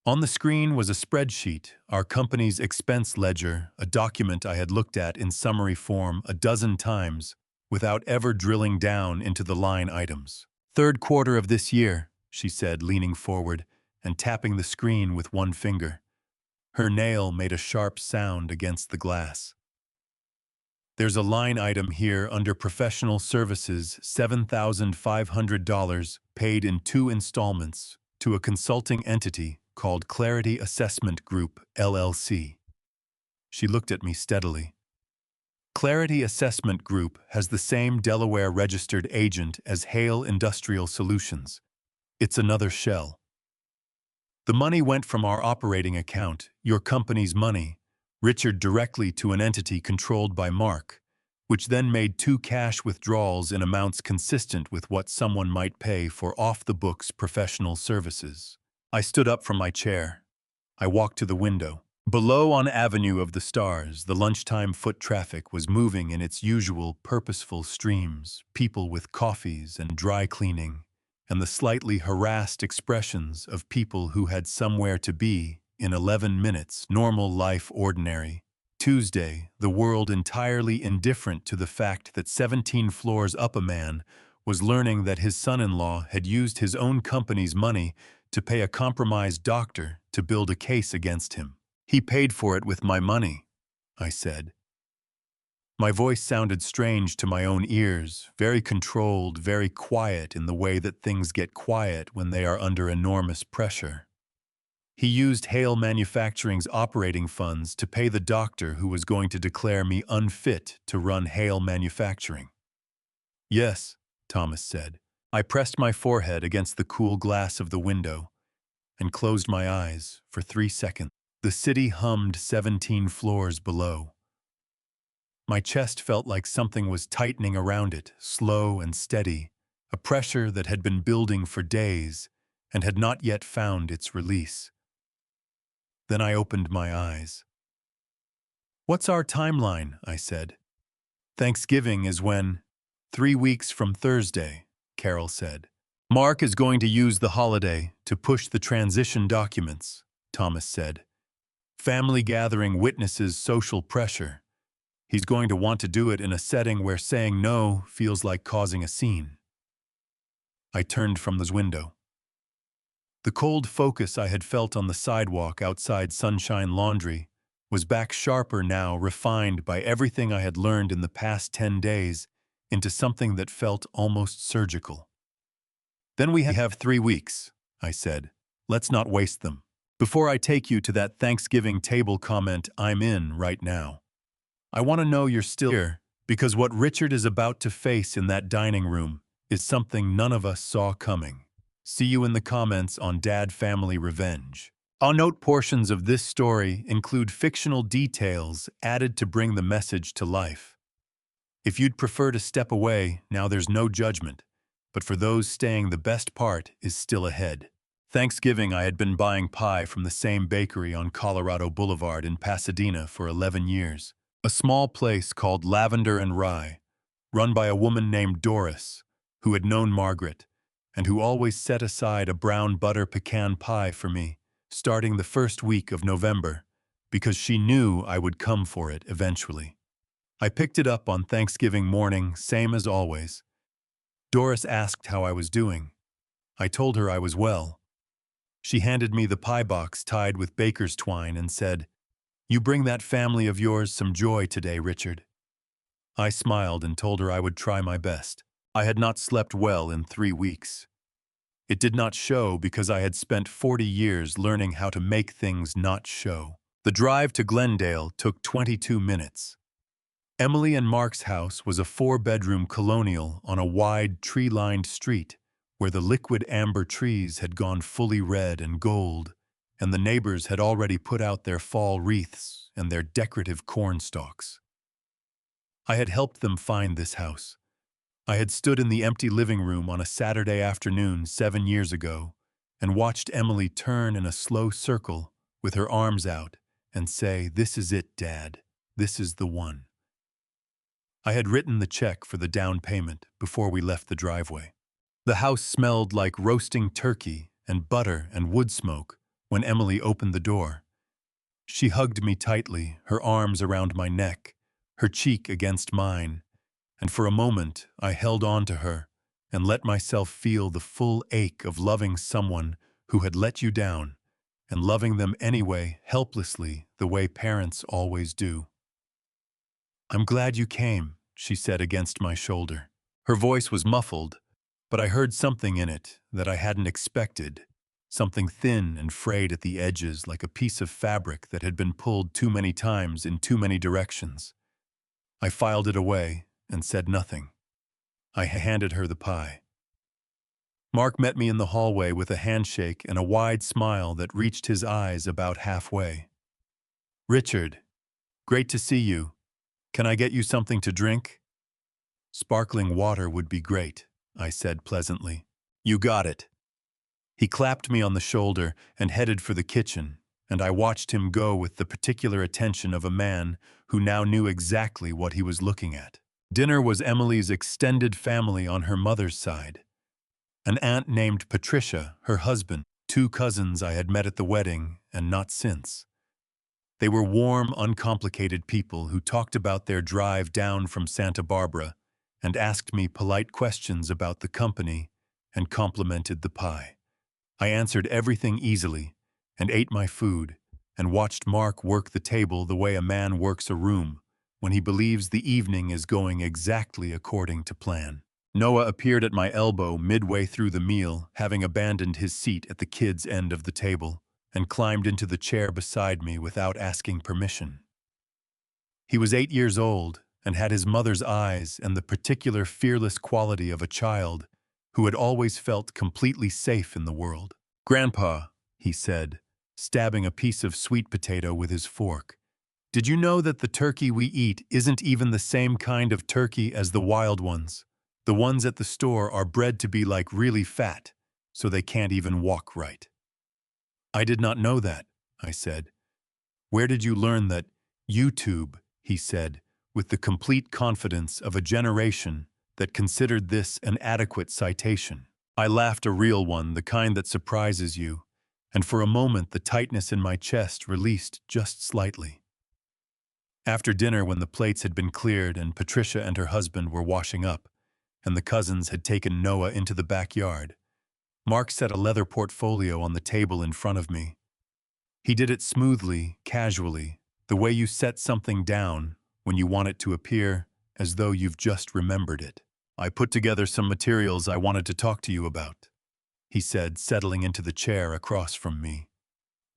On the screen was a spreadsheet, our company's expense ledger, a document I had looked at in summary form a dozen times without ever drilling down into the line items. "Third quarter of this year," she said, leaning forward and tapping the screen with one finger. Her nail made a sharp sound against the glass. "There's a line item here under professional services, $7,500 paid in 2 installments to a consulting entity called Clarity Assessment Group, LLC. She looked at me steadily. Clarity Assessment Group has the same Delaware-registered agent as Hale Industrial Solutions. It's another shell. The money went from our operating account, your company's money, Richard, directly to an entity controlled by Mark, which then made 2 cash withdrawals in amounts consistent with what someone might pay for off-the-books professional services. I stood up from my chair. I walked to the window. Below, on Avenue of the Stars, the lunchtime foot traffic was moving in its usual purposeful streams, people with coffees and dry cleaning, and the slightly harassed expressions of people who had somewhere to be in 11 minutes, normal life ordinary. Tuesday, the world entirely indifferent to the fact that 17 floors up a man was learning that his son-in-law had used his own company's money to pay a compromised doctor to build a case against him. "He paid for it with my money," I said. My voice sounded strange to my own ears, very controlled, very quiet in the way that things get quiet when they are under enormous pressure. "He used Hale Manufacturing's operating funds to pay the doctor who was going to declare me unfit to run Hale Manufacturing." "Yes," Thomas said. I pressed my forehead against the cool glass of the window and closed my eyes for 3 seconds. The city hummed 17 floors below. My chest felt like something was tightening around it, slow and steady, a pressure that had been building for days and had not yet found its release. Then I opened my eyes. "What's our timeline?" I said. "Thanksgiving is when—" "3 weeks from Thursday," Carol said. "Mark is going to use the holiday to push the transition documents," Thomas said. "Family gathering witnesses social pressure. He's going to want to do it in a setting where saying no feels like causing a scene." I turned from the window. The cold focus I had felt on the sidewalk outside Sunshine Laundry was back, sharper now, refined by everything I had learned in the past 10 days into something that felt almost surgical. "Then we have 3 weeks," I said. "Let's not waste them. Before I take you to that Thanksgiving table comment I'm in right now, I want to know you're still here, because what Richard is about to face in that dining room is something none of us saw coming." See you in the comments on Dad Family Revenge. I'll note portions of this story include fictional details added to bring the message to life. If you'd prefer to step away, now there's no judgment, but for those staying, the best part is still ahead. Thanksgiving, I had been buying pie from the same bakery on Colorado Boulevard in Pasadena for 11 years. A small place called Lavender and Rye, run by a woman named Doris, who had known Margaret, and who always set aside a brown butter pecan pie for me, starting the first week of November, because she knew I would come for it eventually. I picked it up on Thanksgiving morning, same as always. Doris asked how I was doing. I told her I was well. She handed me the pie box tied with baker's twine and said, "You bring that family of yours some joy today, Richard." I smiled and told her I would try my best. I had not slept well in 3 weeks. It did not show because I had spent 40 years learning how to make things not show. The drive to Glendale took 22 minutes. Emily and Mark's house was a 4-bedroom colonial on a wide, tree-lined street where the liquid amber trees had gone fully red and gold, and the neighbors had already put out their fall wreaths and their decorative corn stalks. I had helped them find this house. I had stood in the empty living room on a Saturday afternoon 7 years ago and watched Emily turn in a slow circle with her arms out and say, "This is it, Dad. This is the one." I had written the check for the down payment before we left the driveway. The house smelled like roasting turkey and butter and wood smoke, when Emily opened the door. She hugged me tightly, her arms around my neck, her cheek against mine, and for a moment I held on to her and let myself feel the full ache of loving someone who had let you down, and loving them anyway, helplessly, the way parents always do. "I'm glad you came," she said against my shoulder. Her voice was muffled, but I heard something in it that I hadn't expected, something thin and frayed at the edges like a piece of fabric that had been pulled too many times in too many directions. I filed it away and said nothing. I handed her the pie. Mark met me in the hallway with a handshake and a wide smile that reached his eyes about halfway. "Richard, great to see you. Can I get you something to drink?" "Sparkling water would be great," I said pleasantly. "You got it." He clapped me on the shoulder and headed for the kitchen, and I watched him go with the particular attention of a man who now knew exactly what he was looking at. Dinner was Emily's extended family on her mother's side. An aunt named Patricia, her husband, two cousins I had met at the wedding and not since. They were warm, uncomplicated people who talked about their drive down from Santa Barbara and asked me polite questions about the company and complimented the pie. I answered everything easily and ate my food and watched Mark work the table the way a man works a room when he believes the evening is going exactly according to plan. Noah appeared at my elbow midway through the meal, having abandoned his seat at the kids' end of the table, and climbed into the chair beside me without asking permission. He was 8 years old and had his mother's eyes and the particular fearless quality of a child who had always felt completely safe in the world. "Grandpa," he said, stabbing a piece of sweet potato with his fork, "did you know that the turkey we eat isn't even the same kind of turkey as the wild ones? The ones at the store are bred to be like really fat, so they can't even walk right." "I did not know that," I said. "Where did you learn that?" "YouTube," he said, with the complete confidence of a generation that considered this an adequate citation. I laughed, a real one, the kind that surprises you, and for a moment the tightness in my chest released just slightly. After dinner, when the plates had been cleared and Patricia and her husband were washing up, and the cousins had taken Noah into the backyard, Mark set a leather portfolio on the table in front of me. He did it smoothly, casually, the way you set something down when you want it to appear as though you've just remembered it. "I put together some materials I wanted to talk to you about," he said, settling into the chair across from me.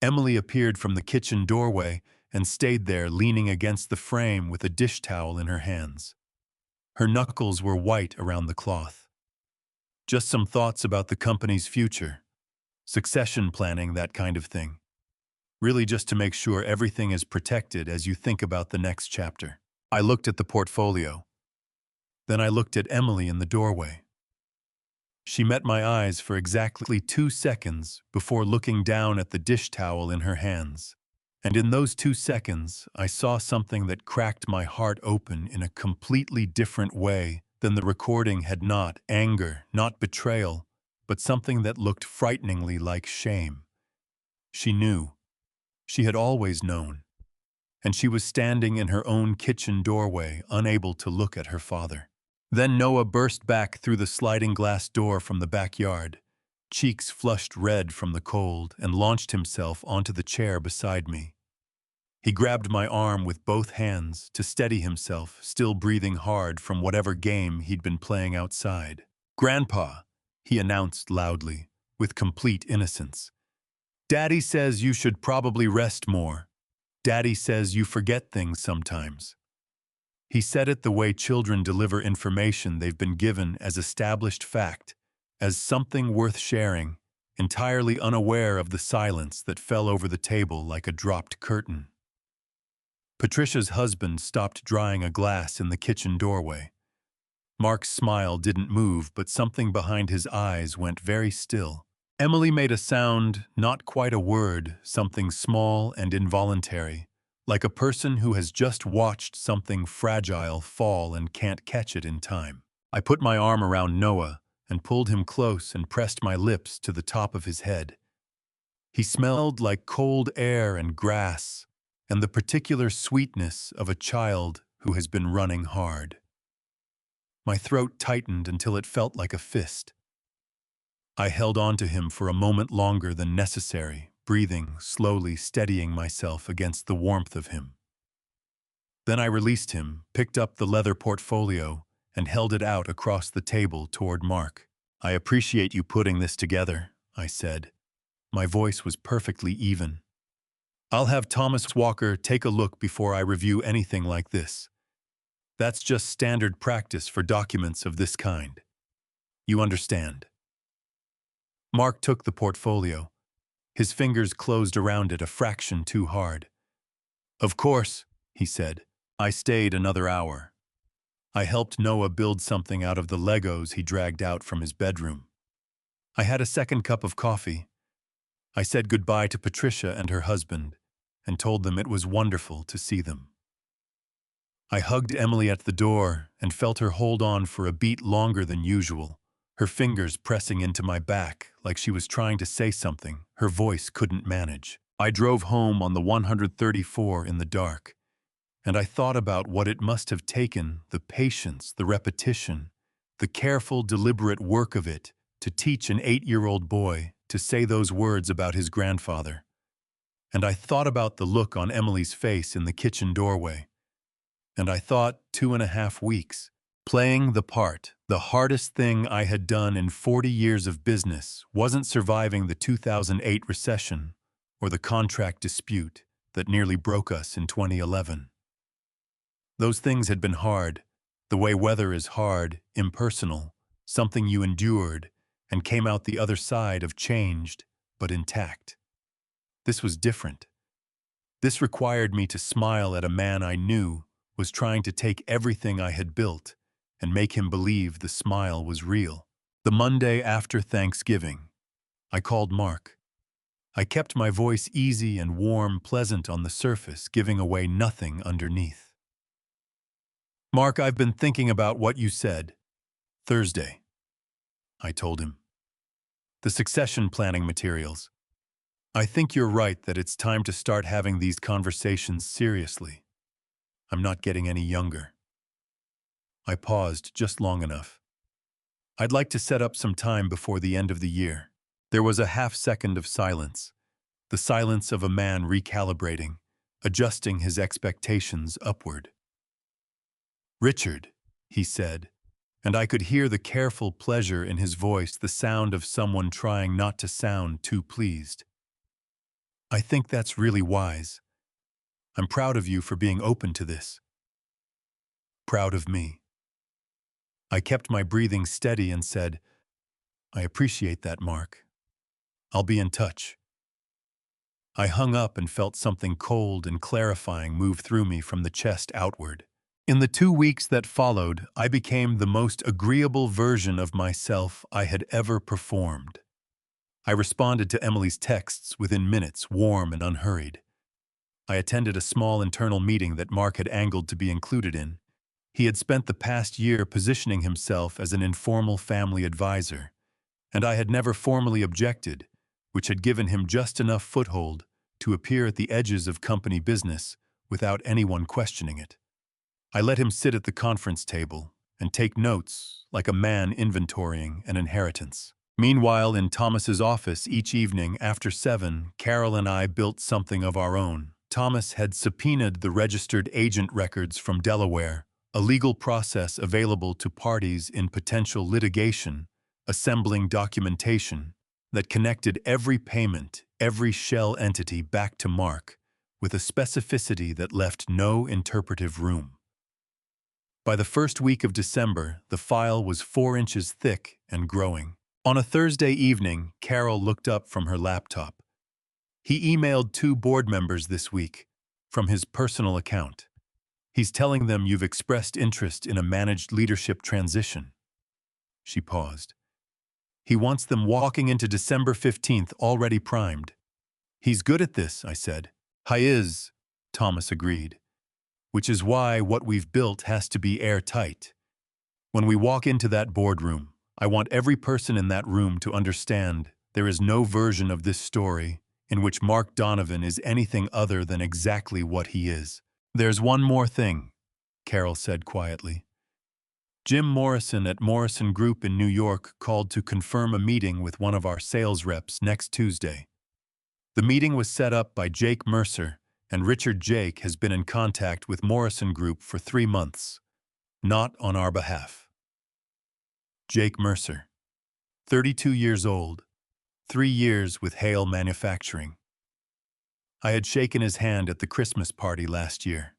Emily appeared from the kitchen doorway and stayed there leaning against the frame with a dish towel in her hands. Her knuckles were white around the cloth. "Just some thoughts about the company's future. Succession planning, that kind of thing. Really just to make sure everything is protected as you think about the next chapter." I looked at the portfolio. Then I looked at Emily in the doorway. She met my eyes for exactly 2 seconds before looking down at the dish towel in her hands. And in those 2 seconds, I saw something that cracked my heart open in a completely different way than the recording had. Not anger, not betrayal, but something that looked frighteningly like shame. She knew. She had always known. And she was standing in her own kitchen doorway, unable to look at her father. Then Noah burst back through the sliding glass door from the backyard, cheeks flushed red from the cold, and launched himself onto the chair beside me. He grabbed my arm with both hands to steady himself, still breathing hard from whatever game he'd been playing outside. "Grandpa," he announced loudly, with complete innocence, "Daddy says you should probably rest more. Daddy says you forget things sometimes." He said it the way children deliver information they've been given as established fact, as something worth sharing, entirely unaware of the silence that fell over the table like a dropped curtain. Patricia's husband stopped drying a glass in the kitchen doorway. Mark's smile didn't move, but something behind his eyes went very still. Emily made a sound, not quite a word, something small and involuntary, like a person who has just watched something fragile fall and can't catch it in time. I put my arm around Noah and pulled him close and pressed my lips to the top of his head. He smelled like cold air and grass, and the particular sweetness of a child who has been running hard. My throat tightened until it felt like a fist. I held on to him for a moment longer than necessary, breathing, slowly steadying myself against the warmth of him. Then I released him, picked up the leather portfolio, and held it out across the table toward Mark. "I appreciate you putting this together," I said. My voice was perfectly even. "I'll have Thomas Walker take a look before I review anything like this. That's just standard practice for documents of this kind. You understand?" Mark took the portfolio. His fingers closed around it a fraction too hard. "Of course," he said. I stayed another hour. I helped Noah build something out of the Legos he dragged out from his bedroom. I had a second cup of coffee. I said goodbye to Patricia and her husband, and told them it was wonderful to see them. I hugged Emily at the door and felt her hold on for a beat longer than usual, her fingers pressing into my back like she was trying to say something her voice couldn't manage. I drove home on the 134 in the dark, and I thought about what it must have taken, the patience, the repetition, the careful, deliberate work of it, to teach an 8-year-old boy to say those words about his grandfather. And I thought about the look on Emily's face in the kitchen doorway. And I thought 2.5 weeks. Playing the part, the hardest thing I had done in 40 years of business, wasn't surviving the 2008 recession or the contract dispute that nearly broke us in 2011. Those things had been hard, the way weather is hard, impersonal, something you endured and came out the other side of changed, but intact. This was different. This required me to smile at a man I knew was trying to take everything I had built and make him believe the smile was real. The Monday after Thanksgiving, I called Mark. I kept my voice easy and warm, pleasant on the surface, giving away nothing underneath. "Mark, I've been thinking about what you said Thursday," I told him. "The succession planning materials. I think you're right that it's time to start having these conversations seriously. I'm not getting any younger." I paused just long enough. "I'd like to set up some time before the end of the year." There was a half-second of silence, the silence of a man recalibrating, adjusting his expectations upward. "Richard," he said, and I could hear the careful pleasure in his voice, the sound of someone trying not to sound too pleased. "I think that's really wise. I'm proud of you for being open to this." Proud of me. I kept my breathing steady and said, "I appreciate that, Mark. I'll be in touch." I hung up and felt something cold and clarifying move through me from the chest outward. In the 2 weeks that followed, I became the most agreeable version of myself I had ever performed. I responded to Emily's texts within minutes, warm and unhurried. I attended a small internal meeting that Mark had angled to be included in. He had spent the past year positioning himself as an informal family advisor, and I had never formally objected, which had given him just enough foothold to appear at the edges of company business without anyone questioning it. I let him sit at the conference table and take notes like a man inventorying an inheritance. Meanwhile, in Thomas's office each evening after 7, Carol and I built something of our own. Thomas had subpoenaed the registered agent records from Delaware, a legal process available to parties in potential litigation, assembling documentation that connected every payment, every shell entity back to Mark, with a specificity that left no interpretive room. By the first week of December, the file was 4 inches thick and growing. On a Thursday evening, Carol looked up from her laptop. "He emailed 2 board members this week from his personal account. He's telling them you've expressed interest in a managed leadership transition." She paused. "He wants them walking into December 15th already primed." "He's good at this," I said. "He is," Thomas agreed. "Which is why what we've built has to be airtight. When we walk into that boardroom, I want every person in that room to understand there is no version of this story, in which Mark Donovan is anything other than exactly what he is. There's one more thing, Carol said quietly. Jim Morrison at Morrison Group in New York called to confirm a meeting with one of our sales reps next Tuesday. The meeting was set up by Jake Mercer, and Richard Jake has been in contact with Morrison Group for 3 months, not on our behalf. Jake Mercer, 32 years old, 3 years with Hale Manufacturing. I had shaken his hand at the Christmas party last year.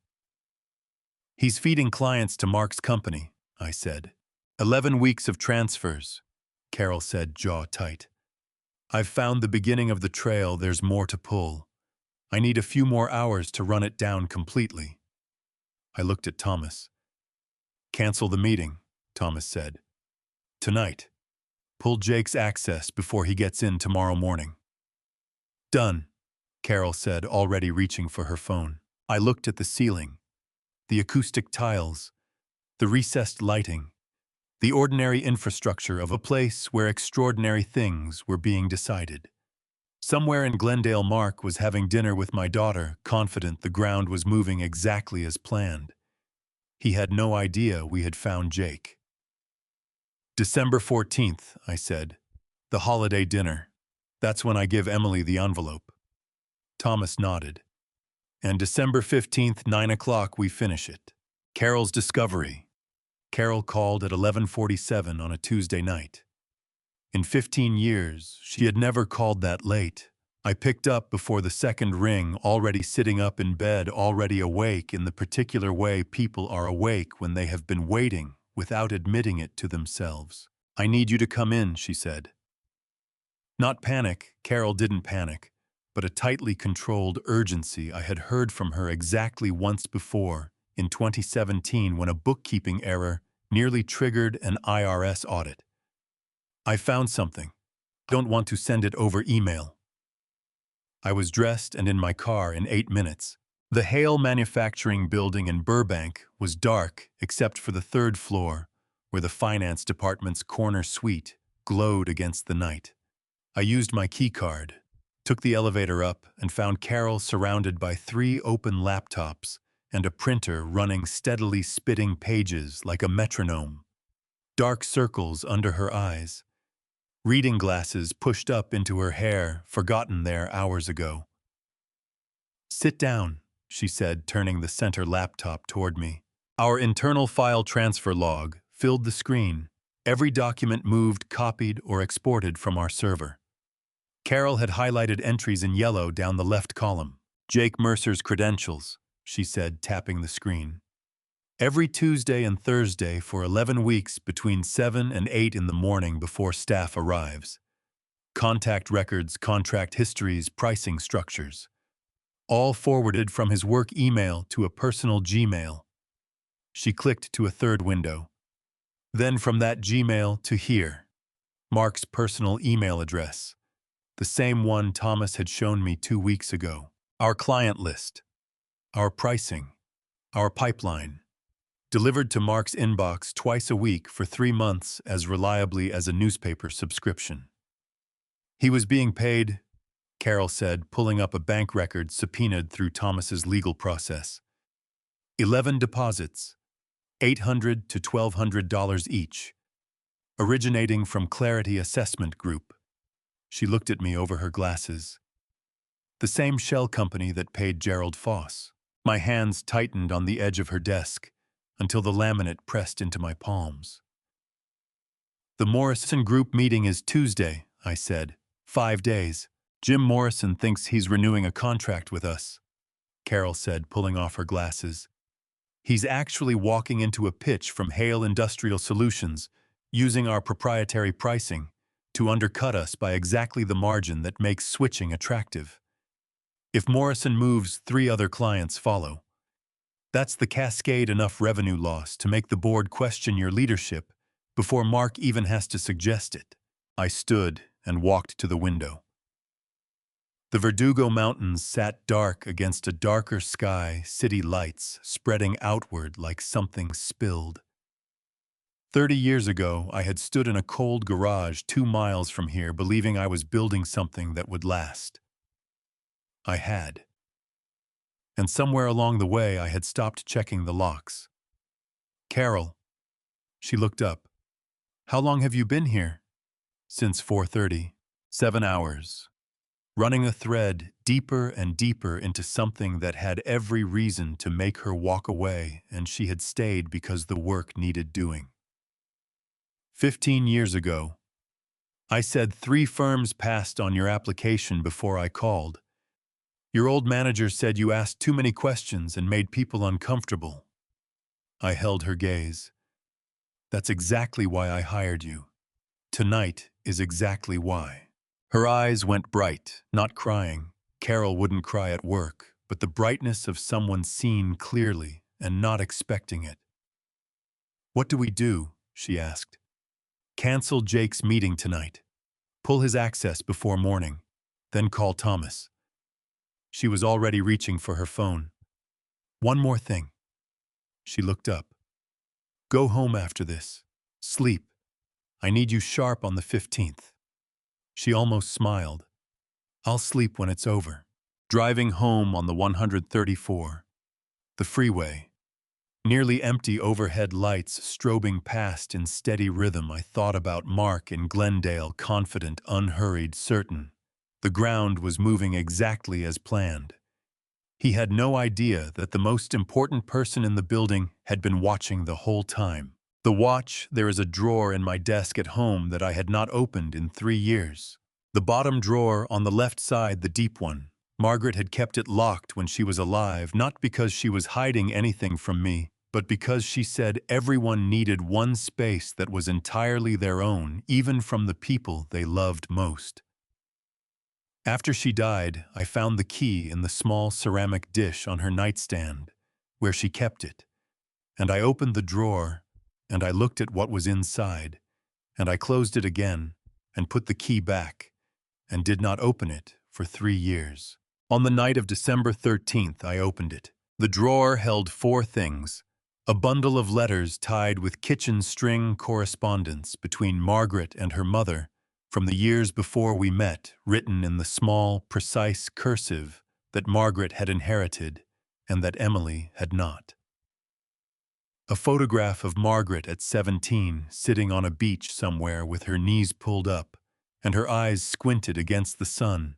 He's feeding clients to Mark's company, I said. 11 weeks of transfers, Carol said, jaw tight. I've found the beginning of the trail, there's more to pull. I need a few more hours to run it down completely. I looked at Thomas. Cancel the meeting, Thomas said. Tonight. Pull Jake's access before he gets in tomorrow morning. Done, Carol said, already reaching for her phone. I looked at the ceiling, the acoustic tiles, the recessed lighting, the ordinary infrastructure of a place where extraordinary things were being decided. Somewhere in Glendale, Mark was having dinner with my daughter, confident the ground was moving exactly as planned. He had no idea we had found Jake. December 14th, I said. The holiday dinner. That's when I give Emily the envelope. Thomas nodded. And December 15th, 9 o'clock, we finish it. Carol's discovery. Carol called at 11:47 on a Tuesday night. In 15 years, she had never called that late. I picked up before the second ring, already sitting up in bed, already awake in the particular way people are awake when they have been waiting without admitting it to themselves. I need you to come in, she said. Not panic, Carol didn't panic, but a tightly controlled urgency I had heard from her exactly once before, in 2017, when a bookkeeping error nearly triggered an IRS audit. I found something. Don't want to send it over email. I was dressed and in my car in 8 minutes. The Hale Manufacturing building in Burbank was dark except for the 3rd floor, where the finance department's corner suite glowed against the night. I used my key card, took the elevator up, and found Carol surrounded by 3 open laptops and a printer running steadily, spitting pages like a metronome. Dark circles under her eyes. Reading glasses pushed up into her hair, forgotten there hours ago. Sit down, she said, turning the center laptop toward me. Our internal file transfer log filled the screen. Every document moved, copied, or exported from our server. Carol had highlighted entries in yellow down the left column. Jake Mercer's credentials, she said, tapping the screen. Every Tuesday and Thursday for 11 weeks between 7 and 8 in the morning before staff arrives. Contact records, contract histories, pricing structures. All forwarded from his work email to a personal Gmail. She clicked to a 3rd window. Then from that Gmail to here. Mark's personal email address. The same one Thomas had shown me 2 weeks ago. Our client list. Our pricing. Our pipeline. Delivered to Mark's inbox twice a week for 3 months as reliably as a newspaper subscription. He was being paid, Carol said, pulling up a bank record subpoenaed through Thomas's legal process. 11 deposits, $800 to $1,200 each, originating from Clarity Assessment Group. She looked at me over her glasses. The same shell company that paid Gerald Foss. My hands tightened on the edge of her desk until the laminate pressed into my palms. The Morrison Group meeting is Tuesday, I said. 5 days. Jim Morrison thinks he's renewing a contract with us, Carol said, pulling off her glasses. He's actually walking into a pitch from Hale Industrial Solutions, using our proprietary pricing to undercut us by exactly the margin that makes switching attractive. If Morrison moves, 3 other clients follow. That's the cascade enough revenue loss to make the board question your leadership before Mark even has to suggest it. I stood and walked to the window. The Verdugo Mountains sat dark against a darker sky, city lights spreading outward like something spilled. 30 years ago, I had stood in a cold garage 2 miles from here, believing I was building something that would last. I had. And somewhere along the way I had stopped checking the locks. Carol. She looked up. How long have you been here? Since 4:30. 7 hours. Running a thread deeper and deeper into something that had every reason to make her walk away, and she had stayed because the work needed doing. 15 years ago, I said 3 firms passed on your application before I called. Your old manager said you asked too many questions and made people uncomfortable. I held her gaze. That's exactly why I hired you. Tonight is exactly why. Her eyes went bright, not crying. Carol wouldn't cry at work, but the brightness of someone seen clearly and not expecting it. What do we do? She asked. Cancel Jake's meeting tonight. Pull his access before morning. Then call Thomas. She was already reaching for her phone. One more thing. She looked up. Go home after this. Sleep. I need you sharp on the 15th. She almost smiled. I'll sleep when it's over. Driving home on the 134. The freeway. Nearly empty overhead lights strobing past in steady rhythm, I thought about Mark in Glendale, confident, unhurried, certain. The ground was moving exactly as planned. He had no idea that the most important person in the building had been watching the whole time. The watch, there is a drawer in my desk at home that I had not opened in 3 years. The bottom drawer on the left side, the deep one. Margaret had kept it locked when she was alive, not because she was hiding anything from me, but because she said everyone needed one space that was entirely their own, even from the people they loved most. After she died, I found the key in the small ceramic dish on her nightstand, where she kept it, and I opened the drawer, and I looked at what was inside, and I closed it again, and put the key back, and did not open it for 3 years. On the night of December 13th, I opened it. The drawer held 4 things: a bundle of letters tied with kitchen string correspondence between Margaret and her mother from the years before we met, written in the small, precise cursive that Margaret had inherited and that Emily had not. A photograph of Margaret at 17, sitting on a beach somewhere with her knees pulled up and her eyes squinted against the sun,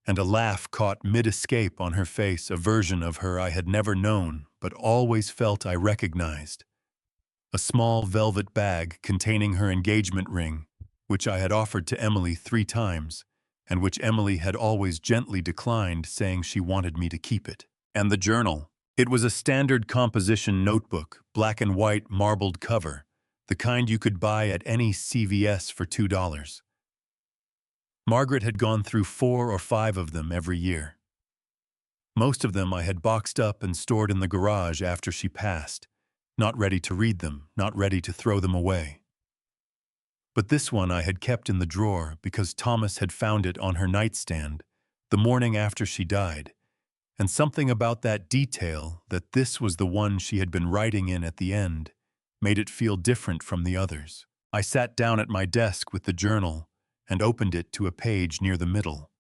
and a laugh caught mid-escape on her face, a version of her I had never known but always felt I recognized. A small velvet bag containing her engagement ring, which I had offered to Emily 3 times, and which Emily had always gently declined, saying she wanted me to keep it. And the journal. It was a standard composition notebook, black and white marbled cover, the kind you could buy at any CVS for $2. Margaret had gone through 4 or 5 of them every year. Most of them I had boxed up and stored in the garage after she passed, not ready to read them, not ready to throw them away. But this one I had kept in the drawer because Thomas had found it on her nightstand the morning after she died, and something about that detail, that this was the one she had been writing in at the end, made it feel different from the others. I sat down at my desk with the journal and opened it to a page near the middle.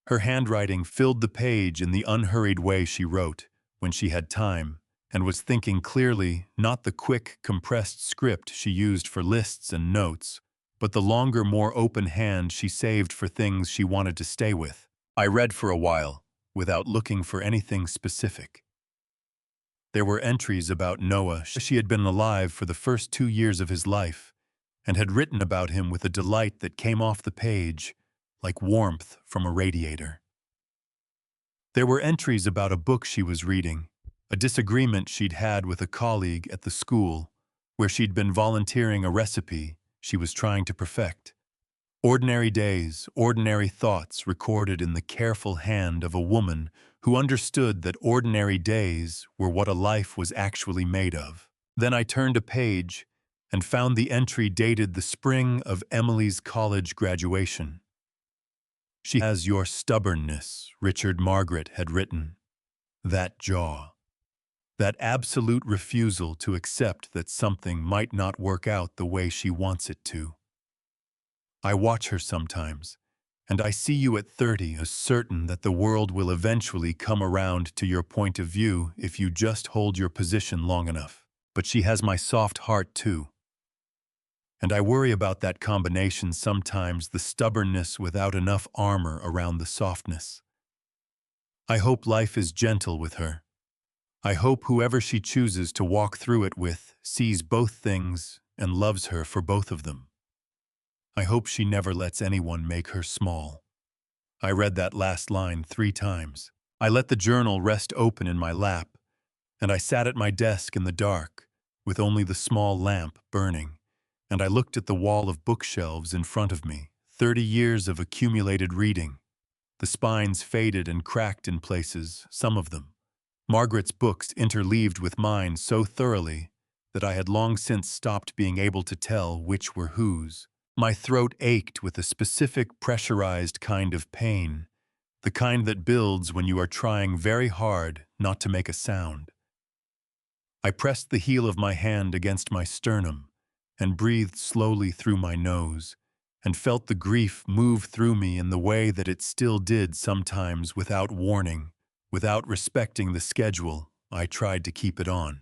Her handwriting filled the page in the unhurried way she wrote when she had time and was thinking clearly, not the quick, compressed script she used for lists and notes, but the longer, more open hand she saved for things she wanted to stay with. I read for a while, without looking for anything specific. There were entries about Noah. She had been alive for the first 2 years of his life, and had written about him with a delight that came off the page, like warmth from a radiator. There were entries about a book she was reading, a disagreement she'd had with a colleague at the school, where she'd been volunteering a recipe she was trying to perfect. Ordinary days, ordinary thoughts recorded in the careful hand of a woman who understood that ordinary days were what a life was actually made of. Then I turned a page and found the entry dated the spring of Emily's college graduation. She has your stubbornness, Richard, Margaret had written. That jaw. That absolute refusal to accept that something might not work out the way she wants it to. I watch her sometimes, And I see you at 30 as certain that the world will eventually come around to your point of view if you just hold your position long enough. But she has my soft heart too. And I worry about that combination sometimes, the stubbornness without enough armor around the softness. I hope life is gentle with her. I hope whoever she chooses to walk through it with sees both things and loves her for both of them. I hope she never lets anyone make her small. I read that last line 3 times. I let the journal rest open in my lap, and I sat at my desk in the dark, with only the small lamp burning, and I looked at the wall of bookshelves in front of me, 30 years of accumulated reading. The spines faded and cracked in places, some of them. Margaret's books interleaved with mine so thoroughly that I had long since stopped being able to tell which were whose. My throat ached with a specific pressurized kind of pain, the kind that builds when you are trying very hard not to make a sound. I pressed the heel of my hand against my sternum and breathed slowly through my nose, and felt the grief move through me in the way that it still did sometimes without warning, without respecting the schedule I tried to keep it on.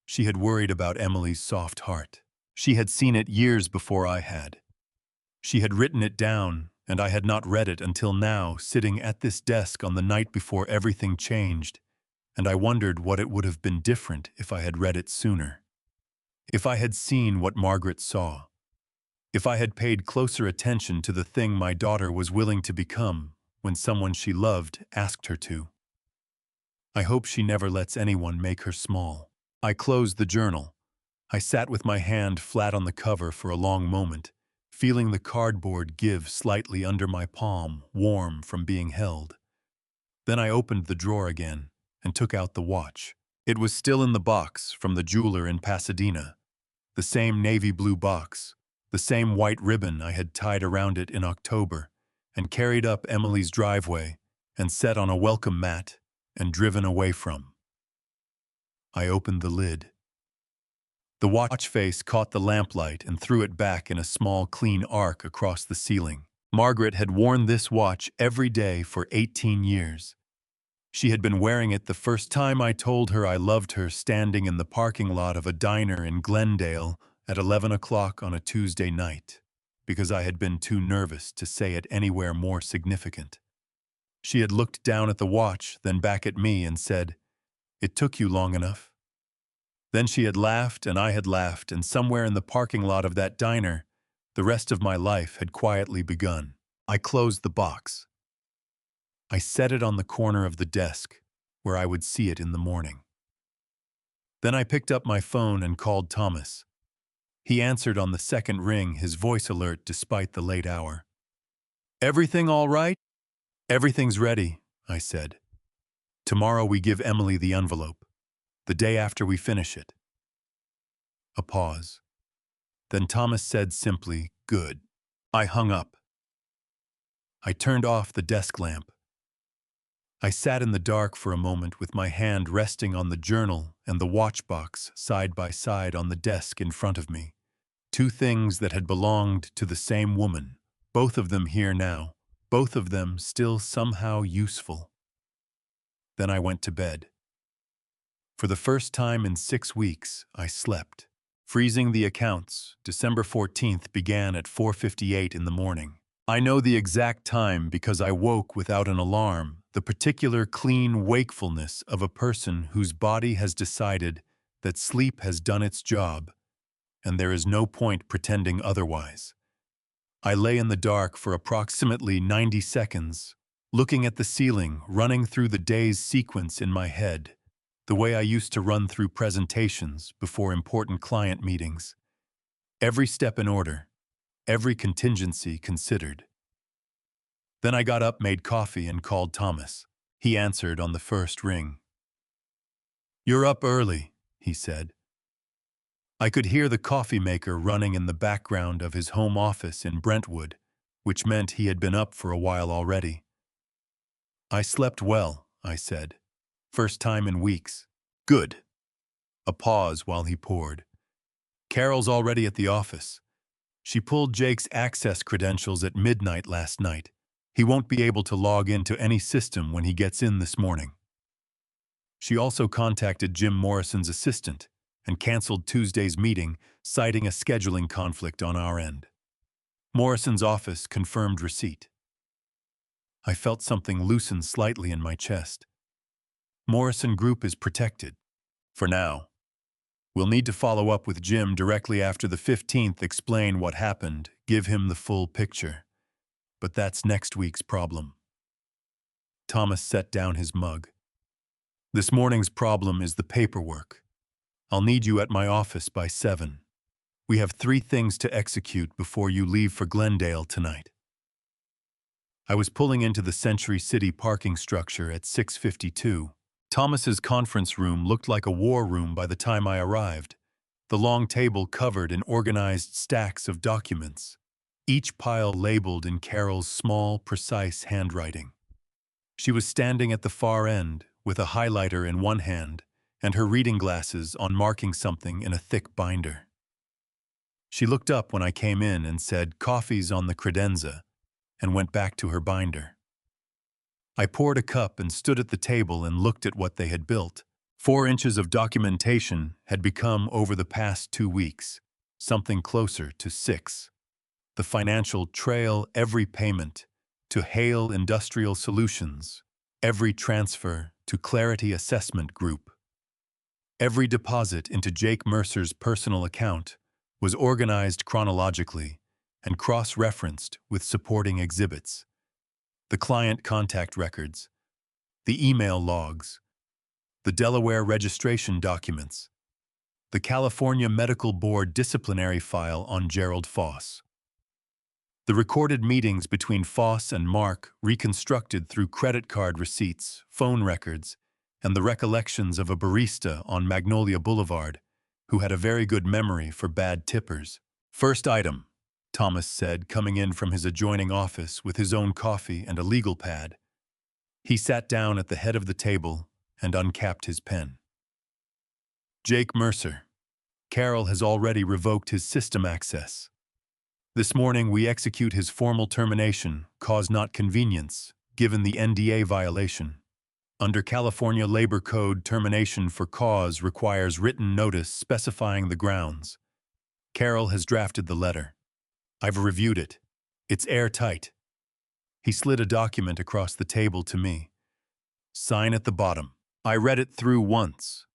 She had worried about Emily's soft heart. She had seen it years before I had. She had written it down, and I had not read it until now, sitting at this desk on the night before everything changed, and I wondered what it would have been different if I had read it sooner. If I had seen what Margaret saw. If I had paid closer attention to the thing my daughter was willing to become when someone she loved asked her to. I hope she never lets anyone make her small. I closed the journal. I sat with my hand flat on the cover for a long moment, feeling the cardboard give slightly under my palm, warm from being held. Then I opened the drawer again and took out the watch. It was still in the box from the jeweler in Pasadena, the same navy blue box, the same white ribbon I had tied around it in October, and carried up Emily's driveway and set on a welcome mat and driven away from. I opened the lid. The watch face caught the lamplight and threw it back in a small, clean arc across the ceiling. Margaret had worn this watch every day for 18 years. She had been wearing it the first time I told her I loved her, standing in the parking lot of a diner in Glendale at 11 o'clock on a Tuesday night, because I had been too nervous to say it anywhere more significant. She had looked down at the watch, then back at me and said, "It took you long enough." Then she had laughed and I had laughed, and somewhere in the parking lot of that diner, the rest of my life had quietly begun. I closed the box. I set it on the corner of the desk, where I would see it in the morning. Then I picked up my phone and called Thomas. He answered on the second ring, his voice alert despite the late hour. "Everything all right?" "Everything's ready," I said. "Tomorrow we give Emily the envelope. The day after we finish it." A pause. Then Thomas said simply, "Good." I hung up. I turned off the desk lamp. I sat in the dark for a moment with my hand resting on the journal and the watch box side by side on the desk in front of me. 2 things that had belonged to the same woman, both of them here now, both of them still somehow useful. Then I went to bed. For the first time in 6 weeks, I slept. Freezing the accounts, December 14th began at 4:58 in the morning. I know the exact time because I woke without an alarm, the particular clean wakefulness of a person whose body has decided that sleep has done its job, and there is no point pretending otherwise. I lay in the dark for approximately 90 seconds, looking at the ceiling, running through the day's sequence in my head, the way I used to run through presentations before important client meetings. Every step in order, every contingency considered. Then I got up, made coffee, and called Thomas. He answered on the first ring. "You're up early," he said. I could hear the coffee maker running in the background of his home office in Brentwood, which meant he had been up for a while already. "I slept well," I said. "First time in weeks." "Good." A pause while he poured. "Carol's already at the office. She pulled Jake's access credentials at midnight last night. He won't be able to log into any system when he gets in this morning. She also contacted Jim Morrison's assistant and canceled Tuesday's meeting, citing a scheduling conflict on our end. Morrison's office confirmed receipt. I felt something loosen slightly in my chest. Morrison Group is protected. For now. We'll need to follow up with Jim directly after the 15th, explain what happened, give him the full picture. But that's next week's problem. Thomas set down his mug. This morning's problem is the paperwork. I'll need you at my office by 7. We have 3 things to execute before you leave for Glendale tonight. I was pulling into the Century City parking structure at 6:52. Thomas's conference room looked like a war room by the time I arrived, the long table covered in organized stacks of documents, each pile labeled in Carol's small, precise handwriting. She was standing at the far end with a highlighter in one hand and her reading glasses on, marking something in a thick binder. She looked up when I came in and said, "Coffee's on the credenza," and went back to her binder. I poured a cup and stood at the table and looked at what they had built. 4 inches of documentation had become, over the past 2 weeks, something closer to 6. The financial trail, every payment to Hale Industrial Solutions, every transfer to Clarity Assessment Group, every deposit into Jake Mercer's personal account was organized chronologically and cross-referenced with supporting exhibits. The client contact records, the email logs, the Delaware registration documents, the California Medical Board disciplinary file on Gerald Foss, the recorded meetings between Foss and Mark reconstructed through credit card receipts, phone records, and the recollections of a barista on Magnolia Boulevard who had a very good memory for bad tippers. "First item," Thomas said, coming in from his adjoining office with his own coffee and a legal pad. He sat down at the head of the table and uncapped his pen. "Jake Mercer. Carol has already revoked his system access. This morning we execute his formal termination, cause not convenience, given the NDA violation. Under California Labor Code, termination for cause requires written notice specifying the grounds. Carol has drafted the letter. I've reviewed it. It's airtight." He slid a document across the table to me. "Sign at the bottom." I read it through once.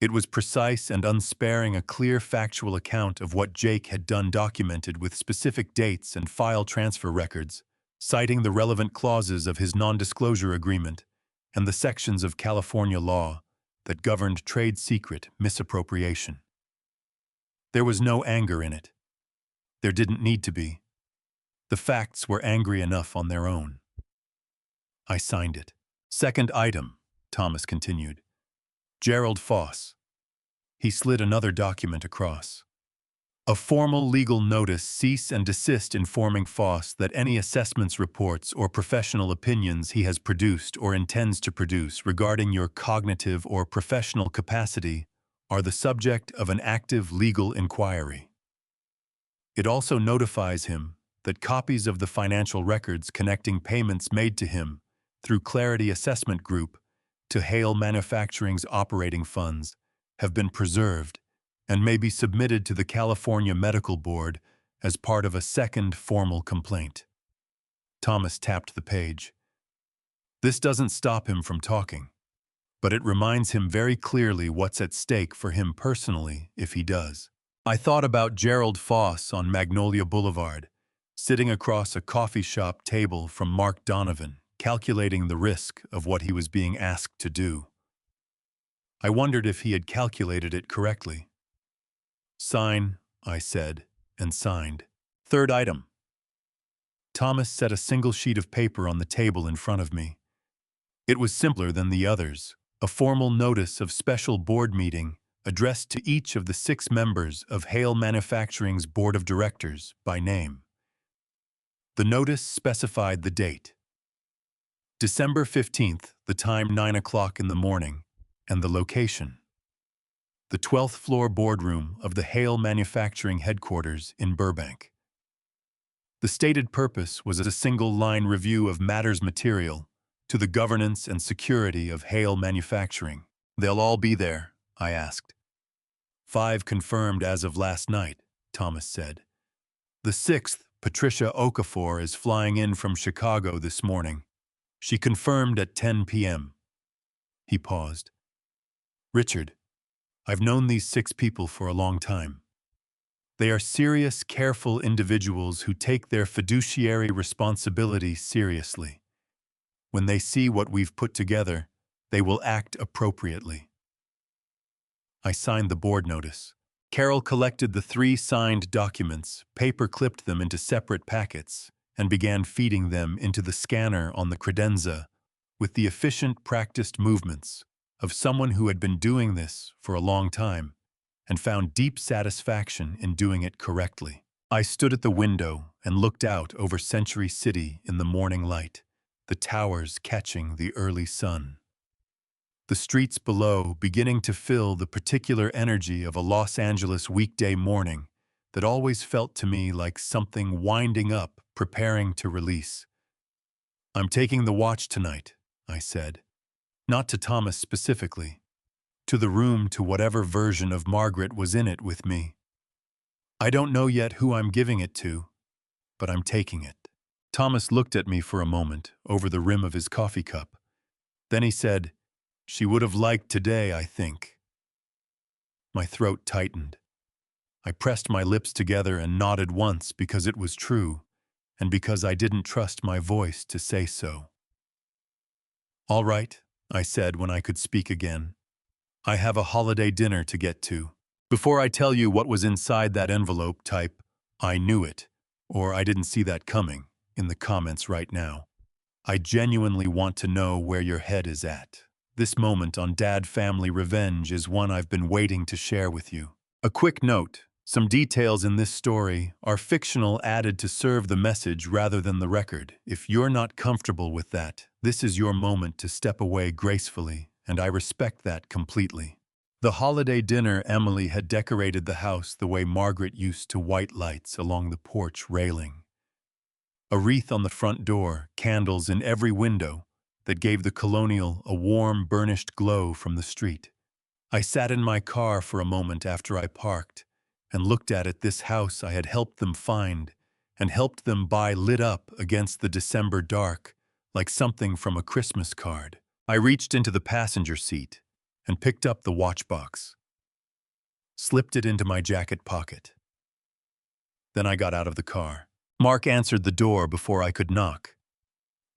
It was precise and unsparing, a clear factual account of what Jake had done, documented with specific dates and file transfer records, citing the relevant clauses of his non-disclosure agreement and the sections of California law that governed trade secret misappropriation. There was no anger in it. There didn't need to be. The facts were angry enough on their own. I signed it. "Second item," Thomas continued. "Gerald Foss." He slid another document across. "A formal legal notice, cease and desist, informing Foss that any assessments reports or professional opinions he has produced or intends to produce regarding your cognitive or professional capacity are the subject of an active legal inquiry. It also notifies him that copies of the financial records connecting payments made to him through Clarity Assessment Group to Hale Manufacturing's operating funds have been preserved and may be submitted to the California Medical Board as part of a second formal complaint." Thomas tapped the page. This doesn't stop him from talking, but it reminds him very clearly what's at stake for him personally if he does. I thought about Gerald Foss on Magnolia Boulevard, sitting across a coffee shop table from Mark Donovan, calculating the risk of what he was being asked to do. I wondered if he had calculated it correctly. "Sign," I said, and signed. "Third item." Thomas set a single sheet of paper on the table in front of me. It was simpler than the others, a formal notice of special board meeting addressed to each of the 6 members of Hale Manufacturing's board of directors by name. The notice specified the date: December 15th, the time 9 o'clock in the morning, and the location: the 12th floor boardroom of the Hale Manufacturing headquarters in Burbank. The stated purpose was a single-line review of matters material to the governance and security of Hale Manufacturing. They'll all be there, I asked. 5 confirmed as of last night, Thomas said. The 6th, Patricia Okafor, is flying in from Chicago this morning. She confirmed at 10 p.m. He paused. Richard, I've known these 6 people for a long time. They are serious, careful individuals who take their fiduciary responsibility seriously. When they see what we've put together, they will act appropriately. I signed the board notice. Carol collected the 3 signed documents, paper-clipped them into separate packets, and began feeding them into the scanner on the credenza with the efficient, practiced movements of someone who had been doing this for a long time and found deep satisfaction in doing it correctly. I stood at the window and looked out over Century City in the morning light, the towers catching the early sun. The streets below beginning to fill the particular energy of a Los Angeles weekday morning that always felt to me like something winding up, preparing to release. I'm taking the watch tonight, I said. Not to Thomas specifically. To the room, to whatever version of Margaret was in it with me. I don't know yet who I'm giving it to, but I'm taking it. Thomas looked at me for a moment over the rim of his coffee cup. Then he said, She would have liked today, I think. My throat tightened. I pressed my lips together and nodded once because it was true, and because I didn't trust my voice to say so. All right, I said when I could speak again. I have a holiday dinner to get to. Before I tell you what was inside that envelope, type, I knew it, or I didn't see that coming, in the comments right now. I genuinely want to know where your head is at. This moment on Dad Family Revenge is one I've been waiting to share with you. A quick note, some details in this story are fictional, added to serve the message rather than the record. If you're not comfortable with that, this is your moment to step away gracefully, and I respect that completely. The holiday dinner, Emily had decorated the house the way Margaret used to, white lights along the porch railing. A wreath on the front door, candles in every window that gave the colonial a warm, burnished glow from the street. I sat in my car for a moment after I parked and looked at it. This house I had helped them find and helped them buy, lit up against the December dark like something from a Christmas card. I reached into the passenger seat and picked up the watch box, slipped it into my jacket pocket. Then I got out of the car. Mark answered the door before I could knock.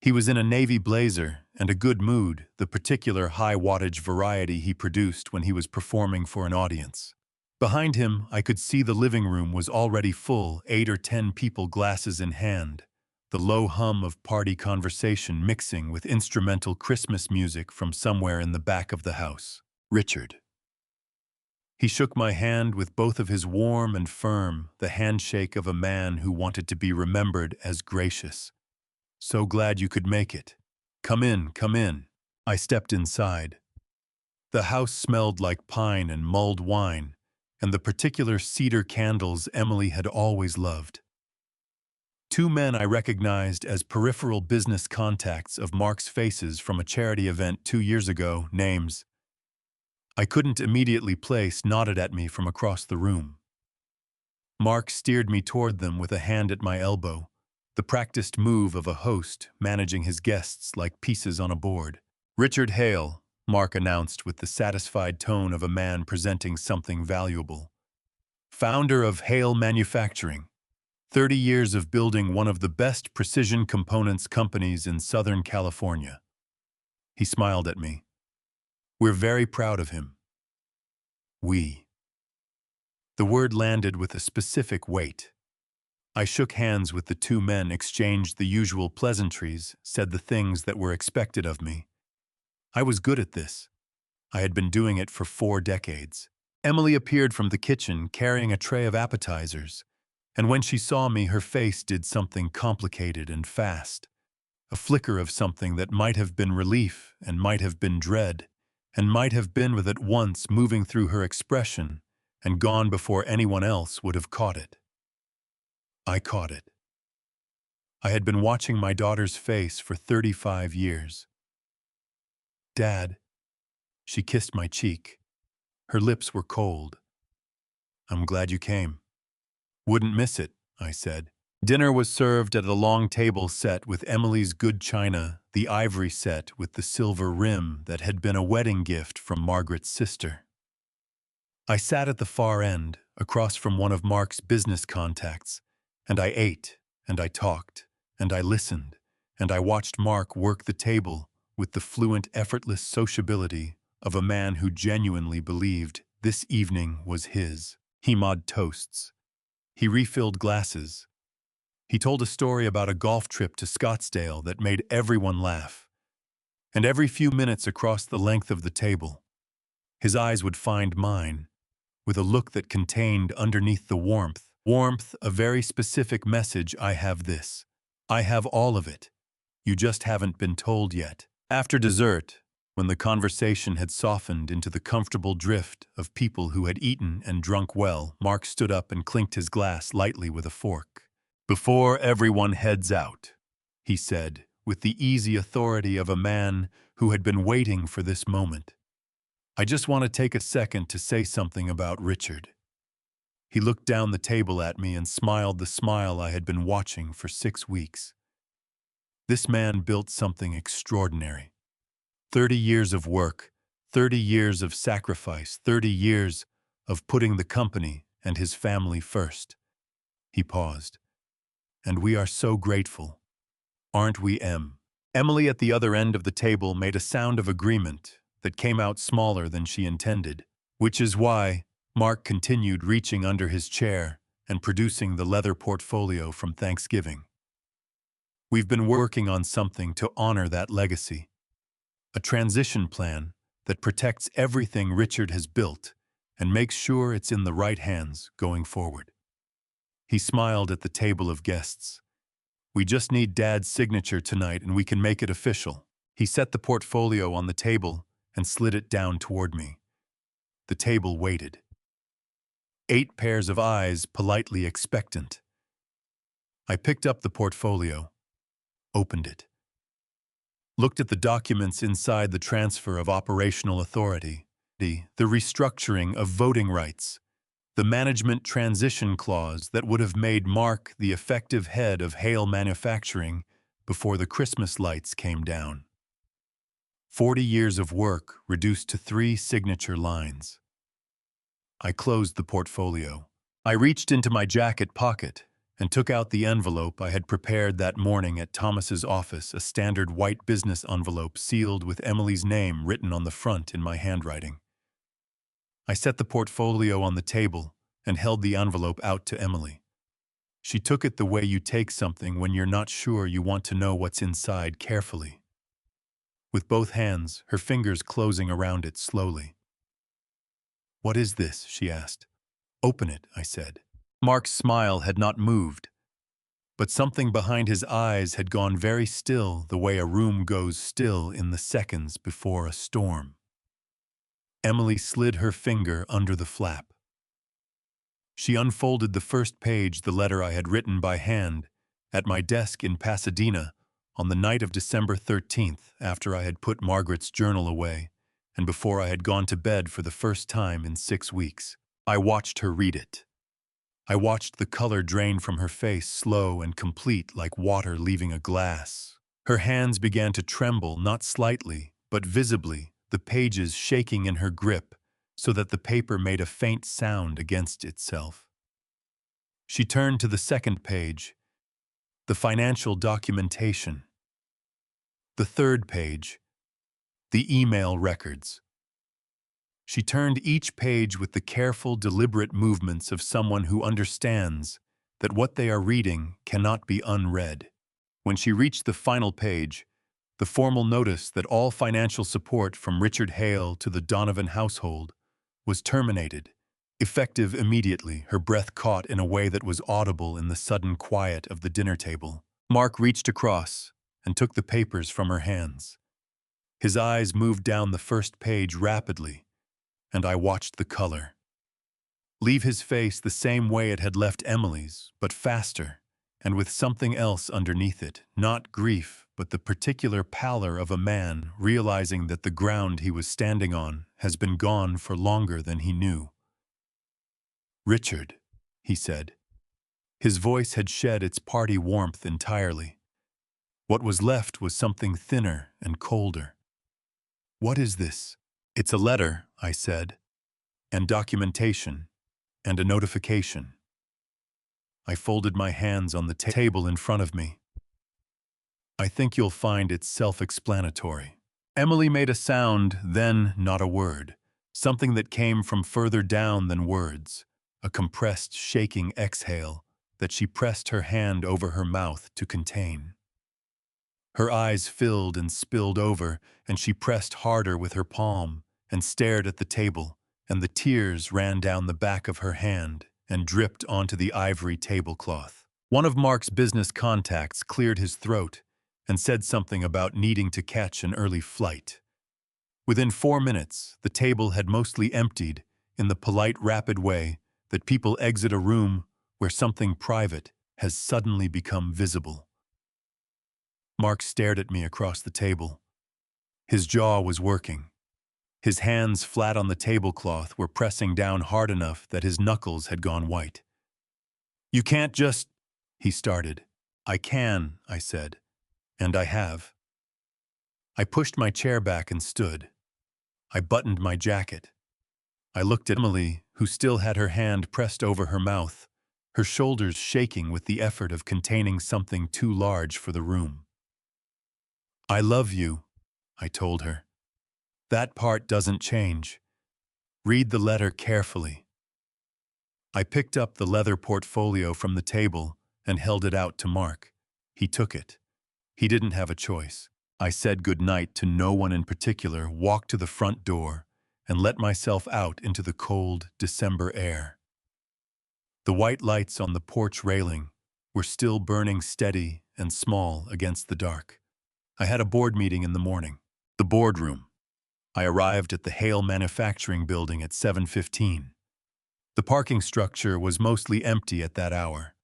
He was in a navy blazer and a good mood, the particular high-wattage variety he produced when he was performing for an audience. Behind him, I could see the living room was already full, 8 or 10 people, glasses in hand, the low hum of party conversation mixing with instrumental Christmas music from somewhere in the back of the house. Richard. He shook my hand with both of his warm and firm, the handshake of a man who wanted to be remembered as gracious. So glad you could make it. Come in, come in. I stepped inside. The house smelled like pine and mulled wine, and the particular cedar candles Emily had always loved. 2 men I recognized as peripheral business contacts of Mark's faces from a charity event 2 years ago, names I couldn't immediately place, nodded at me from across the room. Mark steered me toward them with a hand at my elbow, the practiced move of a host managing his guests like pieces on a board. Richard Hale, Mark announced with the satisfied tone of a man presenting something valuable. Founder of Hale Manufacturing. 30 years of building one of the best precision components companies in Southern California. He smiled at me. We're very proud of him. We. The word landed with a specific weight. I shook hands with the 2 men, exchanged the usual pleasantries, said the things that were expected of me. I was good at this. I had been doing it for 4 decades. Emily appeared from the kitchen carrying a tray of appetizers, and when she saw me, her face did something complicated and fast. A flicker of something that might have been relief and might have been dread, and might have been with at once moving through her expression and gone before anyone else would have caught it. I caught it. I had been watching my daughter's face for 35 years. "Dad," she kissed my cheek. Her lips were cold. "I'm glad you came." "Wouldn't miss it," I said. Dinner was served at a long table set with Emily's good china, the ivory set with the silver rim that had been a wedding gift from Margaret's sister. I sat at the far end, across from one of Mark's business contacts, and I ate, and I talked, and I listened, and I watched Mark work the table with the fluent, effortless sociability of a man who genuinely believed this evening was his. He made toasts. He refilled glasses. He told a story about a golf trip to Scottsdale that made everyone laugh. And every few minutes across the length of the table, his eyes would find mine, with a look that contained underneath the warmth, a very specific message: I have this. I have all of it. You just haven't been told yet. After dessert, when the conversation had softened into the comfortable drift of people who had eaten and drunk well, Mark stood up and clinked his glass lightly with a fork. "Before everyone heads out," he said, with the easy authority of a man who had been waiting for this moment, "I just want to take a second to say something about Richard." He looked down the table at me and smiled the smile I had been watching for 6 weeks. This man built something extraordinary. 30 years of work, 30 years of sacrifice, 30 years of putting the company and his family first. He paused. "And we are so grateful. Aren't we, Em?" Emily at the other end of the table made a sound of agreement that came out smaller than she intended. "Which is why," Mark continued, reaching under his chair and producing the leather portfolio from Thanksgiving, "we've been working on something to honor that legacy. A transition plan that protects everything Richard has built and makes sure it's in the right hands going forward." He smiled at the table of guests. "We just need Dad's signature tonight and we can make it official." He set the portfolio on the table and slid it down toward me. The table waited. 8 pairs of eyes, politely expectant. I picked up the portfolio, opened it, looked at the documents inside: the transfer of operational authority, the restructuring of voting rights, the management transition clause that would have made Mark the effective head of Hale Manufacturing before the Christmas lights came down. 40 years of work reduced to 3 signature lines. I closed the portfolio. I reached into my jacket pocket and took out the envelope I had prepared that morning at Thomas's office, a standard white business envelope sealed with Emily's name written on the front in my handwriting. I set the portfolio on the table and held the envelope out to Emily. She took it the way you take something when you're not sure you want to know what's inside, carefully. With both hands, her fingers closing around it slowly. "What is this?" she asked. "Open it," I said. Mark's smile had not moved, but something behind his eyes had gone very still, the way a room goes still in the seconds before a storm. Emily slid her finger under the flap. She unfolded the first page, the letter I had written by hand at my desk in Pasadena on the night of December 13th, after I had put Margaret's journal away and before I had gone to bed for the first time in 6 weeks. I watched her read it. I watched the color drain from her face, slow and complete, like water leaving a glass. Her hands began to tremble, not slightly, but visibly, the pages shaking in her grip so that the paper made a faint sound against itself. She turned to the second page, the financial documentation. The third page, the email records. She turned each page with the careful, deliberate movements of someone who understands that what they are reading cannot be unread. When she reached the final page, the formal notice that all financial support from Richard Hale to the Donovan household was terminated, effective immediately, her breath caught in a way that was audible in the sudden quiet of the dinner table. Mark reached across and took the papers from her hands. His eyes moved down the first page rapidly, and I watched the color leave his face the same way it had left Emily's, but faster and with something else underneath it, not grief, but the particular pallor of a man realizing that the ground he was standing on has been gone for longer than he knew. "Richard," he said. His voice had shed its party warmth entirely. What was left was something thinner and colder. "What is this?" "It's a letter," I said, "and documentation, and a notification." I folded my hands on the table in front of me. "I think you'll find it's self-explanatory." Emily made a sound, then not a word, something that came from further down than words, a compressed, shaking exhale that she pressed her hand over her mouth to contain. Her eyes filled and spilled over, and she pressed harder with her palm and stared at the table, and the tears ran down the back of her hand and dripped onto the ivory tablecloth. One of Mark's business contacts cleared his throat and said something about needing to catch an early flight. Within 4 minutes, the table had mostly emptied in the polite, rapid way that people exit a room where something private has suddenly become visible. Mark stared at me across the table. His jaw was working. His hands, flat on the tablecloth, were pressing down hard enough that his knuckles had gone white. "You can't just—" he started. "I can," I said, "and I have." I pushed my chair back and stood. I buttoned my jacket. I looked at Emily, who still had her hand pressed over her mouth, her shoulders shaking with the effort of containing something too large for the room. "I love you," I told her. "That part doesn't change. Read the letter carefully." I picked up the leather portfolio from the table and held it out to Mark. He took it. He didn't have a choice. I said goodnight to no one in particular, walked to the front door, and let myself out into the cold December air. The white lights on the porch railing were still burning steady and small against the dark. I had a board meeting in the morning. The boardroom. I arrived at the Hale Manufacturing building at 7:15. The parking structure was mostly empty at that hour,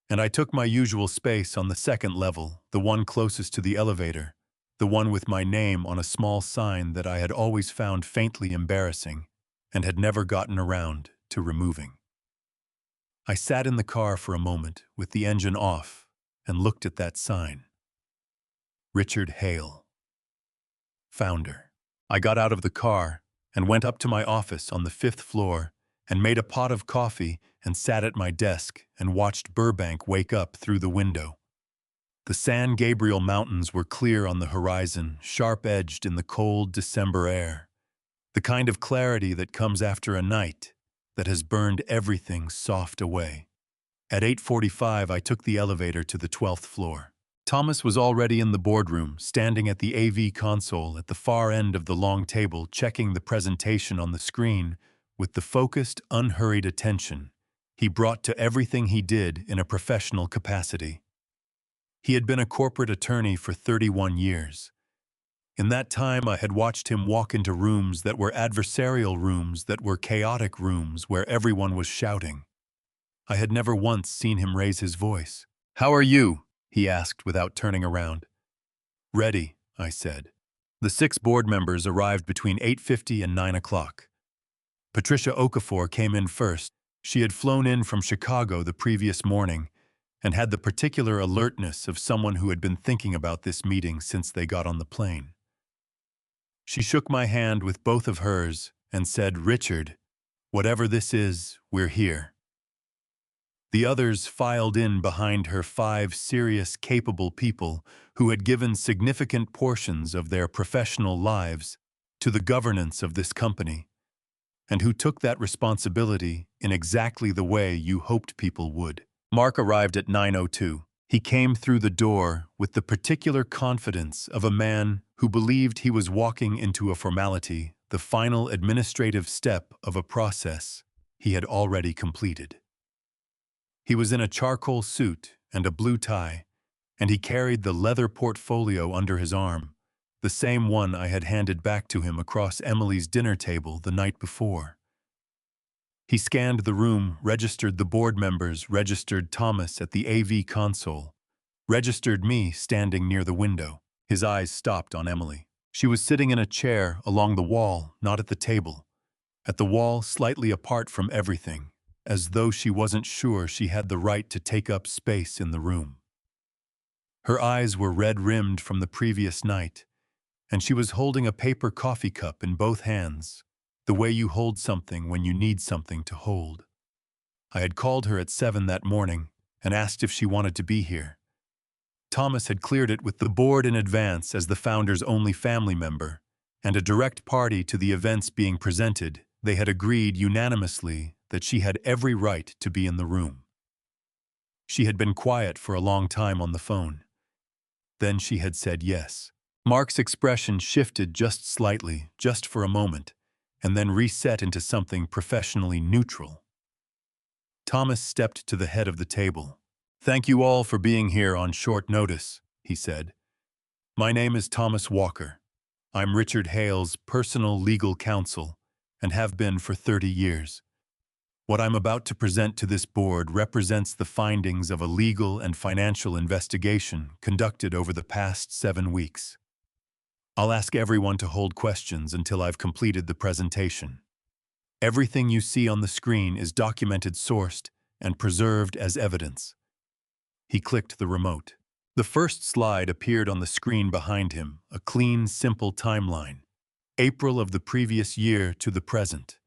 and I took my usual space on the second level, the one closest to the elevator, the one with my name on a small sign that I had always found faintly embarrassing and had never gotten around to removing. I sat in the car for a moment with the engine off and looked at that sign. Richard Hale, founder. I got out of the car and went up to my office on the 5th floor and made a pot of coffee and sat at my desk and watched Burbank wake up through the window. The San Gabriel Mountains were clear on the horizon, sharp-edged in the cold December air, the kind of clarity that comes after a night that has burned everything soft away. At 8:45, I took the elevator to the 12th floor. Thomas was already in the boardroom, standing at the AV console at the far end of the long table, checking the presentation on the screen with the focused, unhurried attention he brought to everything he did in a professional capacity. He had been a corporate attorney for 31 years. In that time, I had watched him walk into rooms that were adversarial rooms, that were chaotic rooms where everyone was shouting. I had never once seen him raise his voice. "How are you?" he asked without turning around. "Ready," I said. The 6 board members arrived between 8:50 and 9 o'clock. Patricia Okafor came in first. She had flown in from Chicago the previous morning and had the particular alertness of someone who had been thinking about this meeting since they got on the plane. She shook my hand with both of hers and said, "Richard, whatever this is, we're here." The others filed in behind her, 5 serious, capable people who had given significant portions of their professional lives to the governance of this company, and who took that responsibility in exactly the way you hoped people would. Mark arrived at 9:02. He came through the door with the particular confidence of a man who believed he was walking into a formality, the final administrative step of a process he had already completed. He was in a charcoal suit and a blue tie, and he carried the leather portfolio under his arm, the same one I had handed back to him across Emily's dinner table the night before. He scanned the room, registered the board members, registered Thomas at the AV console, registered me standing near the window. His eyes stopped on Emily. She was sitting in a chair along the wall, not at the table. At the wall, slightly apart from everything, as though she wasn't sure she had the right to take up space in the room. Her eyes were red-rimmed from the previous night, and she was holding a paper coffee cup in both hands, the way you hold something when you need something to hold. I had called her at 7 that morning and asked if she wanted to be here. Thomas had cleared it with the board in advance as the founder's only family member, and a direct party to the events being presented. They had agreed unanimously that she had every right to be in the room. She had been quiet for a long time on the phone. Then she had said yes. Mark's expression shifted just slightly, just for a moment, and then reset into something professionally neutral. Thomas stepped to the head of the table. "Thank you all for being here on short notice," he said. "My name is Thomas Walker. I'm Richard Hale's personal legal counsel and have been for 30 years. What I'm about to present to this board represents the findings of a legal and financial investigation conducted over the past 7 weeks. I'll ask everyone to hold questions until I've completed the presentation. Everything you see on the screen is documented, sourced, and preserved as evidence." He clicked the remote. The first slide appeared on the screen behind him, a clean, simple timeline. April of the previous year to the present.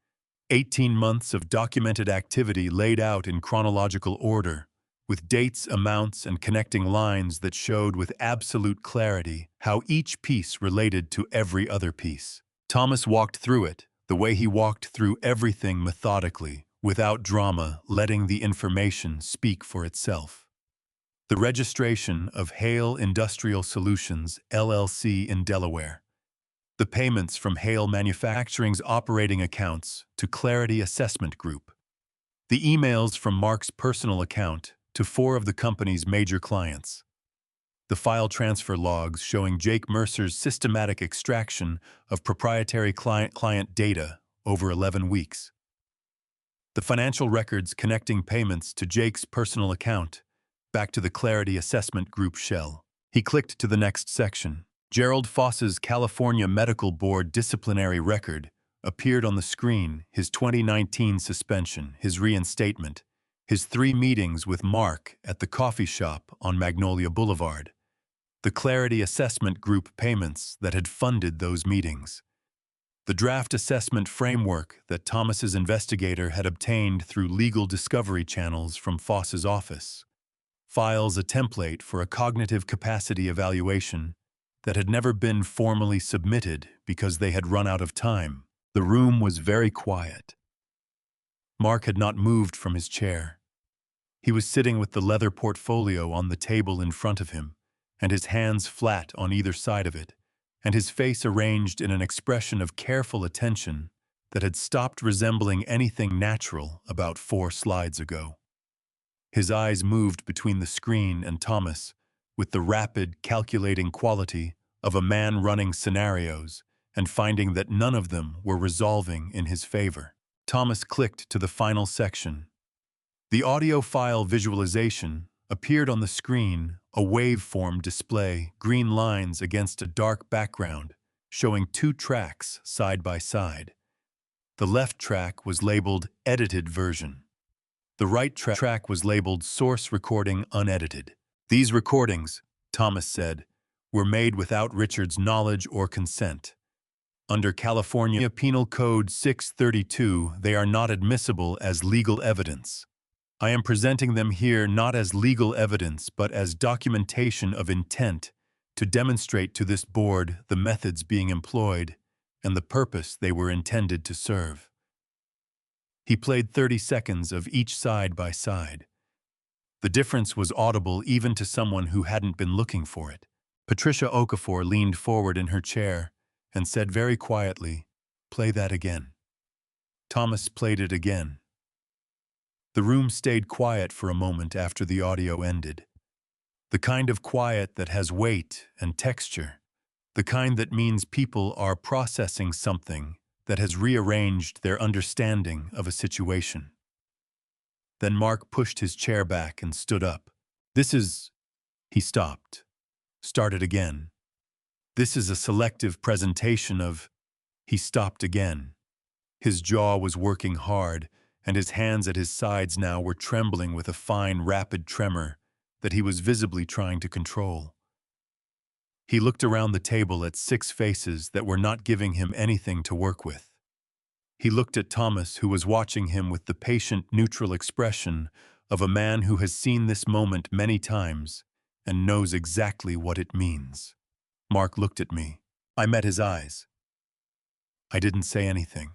18 months of documented activity laid out in chronological order, with dates, amounts, and connecting lines that showed with absolute clarity how each piece related to every other piece. Thomas walked through it, the way he walked through everything methodically, without drama, letting the information speak for itself. The registration of Hale Industrial Solutions, LLC in Delaware. The payments from Hale Manufacturing's operating accounts to Clarity Assessment Group. The emails from Mark's personal account to 4 of the company's major clients. The file transfer logs showing Jake Mercer's systematic extraction of proprietary client data over 11 weeks. The financial records connecting payments to Jake's personal account back to the Clarity Assessment Group shell. He clicked to the next section. Gerald Foss's California Medical Board disciplinary record appeared on the screen, his 2019 suspension, his reinstatement, his 3 meetings with Mark at the coffee shop on Magnolia Boulevard, the Clarity Assessment Group payments that had funded those meetings, the draft assessment framework that Thomas's investigator had obtained through legal discovery channels from Foss's office, files a template for a cognitive capacity evaluation that had never been formally submitted because they had run out of time. The room was very quiet. Mark had not moved from his chair. He was sitting with the leather portfolio on the table in front of him, and his hands flat on either side of it, and his face arranged in an expression of careful attention that had stopped resembling anything natural about 4 slides ago. His eyes moved between the screen and Thomas with the rapid, calculating quality of a man running scenarios and finding that none of them were resolving in his favor. Thomas clicked to the final section. The audio file visualization appeared on the screen, a waveform display, green lines against a dark background, showing 2 tracks side by side. The left track was labeled Edited Version. The right track was labeled Source Recording Unedited. These recordings, Thomas said, were made without Richard's knowledge or consent. Under California Penal Code 632, they are not admissible as legal evidence. I am presenting them here not as legal evidence but as documentation of intent to demonstrate to this board the methods being employed and the purpose they were intended to serve. He played 30 seconds of each side by side. The difference was audible even to someone who hadn't been looking for it. Patricia Okafor leaned forward in her chair and said very quietly, "Play that again." Thomas played it again. The room stayed quiet for a moment after the audio ended. The kind of quiet that has weight and texture. The kind that means people are processing something that has rearranged their understanding of a situation. Then Mark pushed his chair back and stood up. This is... He stopped. Started again. This is a selective presentation of... He stopped again. His jaw was working hard, and his hands at his sides now were trembling with a fine, rapid tremor that he was visibly trying to control. He looked around the table at 6 faces that were not giving him anything to work with. He looked at Thomas, who was watching him with the patient, neutral expression of a man who has seen this moment many times and knows exactly what it means. Mark looked at me. I met his eyes. I didn't say anything.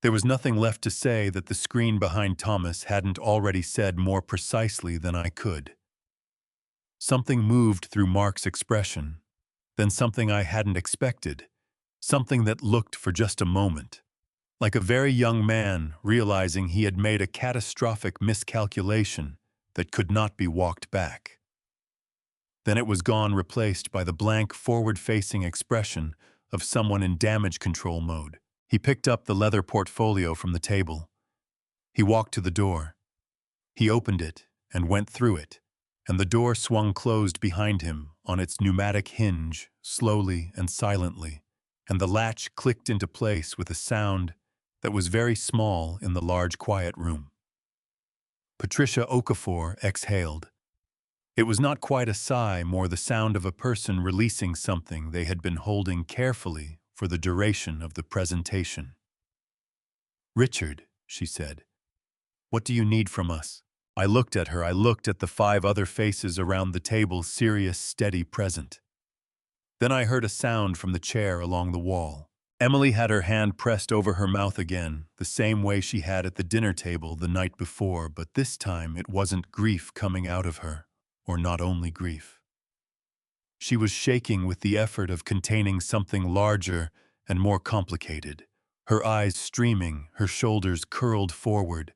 There was nothing left to say that the screen behind Thomas hadn't already said more precisely than I could. Something moved through Mark's expression, then something I hadn't expected, something that looked for just a moment, like a very young man realizing he had made a catastrophic miscalculation that could not be walked back. Then it was gone, replaced by the blank, forward-facing expression of someone in damage control mode. He picked up the leather portfolio from the table. He walked to the door. He opened it and went through it, and the door swung closed behind him on its pneumatic hinge, slowly and silently, and the latch clicked into place with a sound that was very small in the large, quiet room. Patricia Okafor exhaled. It was not quite a sigh, more the sound of a person releasing something they had been holding carefully for the duration of the presentation. "Richard," she said, "what do you need from us?" I looked at her. I looked at the 5 other faces around the table, serious, steady, present. Then I heard a sound from the chair along the wall. Emily had her hand pressed over her mouth again, the same way she had at the dinner table the night before, but this time it wasn't grief coming out of her, or not only grief. She was shaking with the effort of containing something larger and more complicated, her eyes streaming, her shoulders curled forward,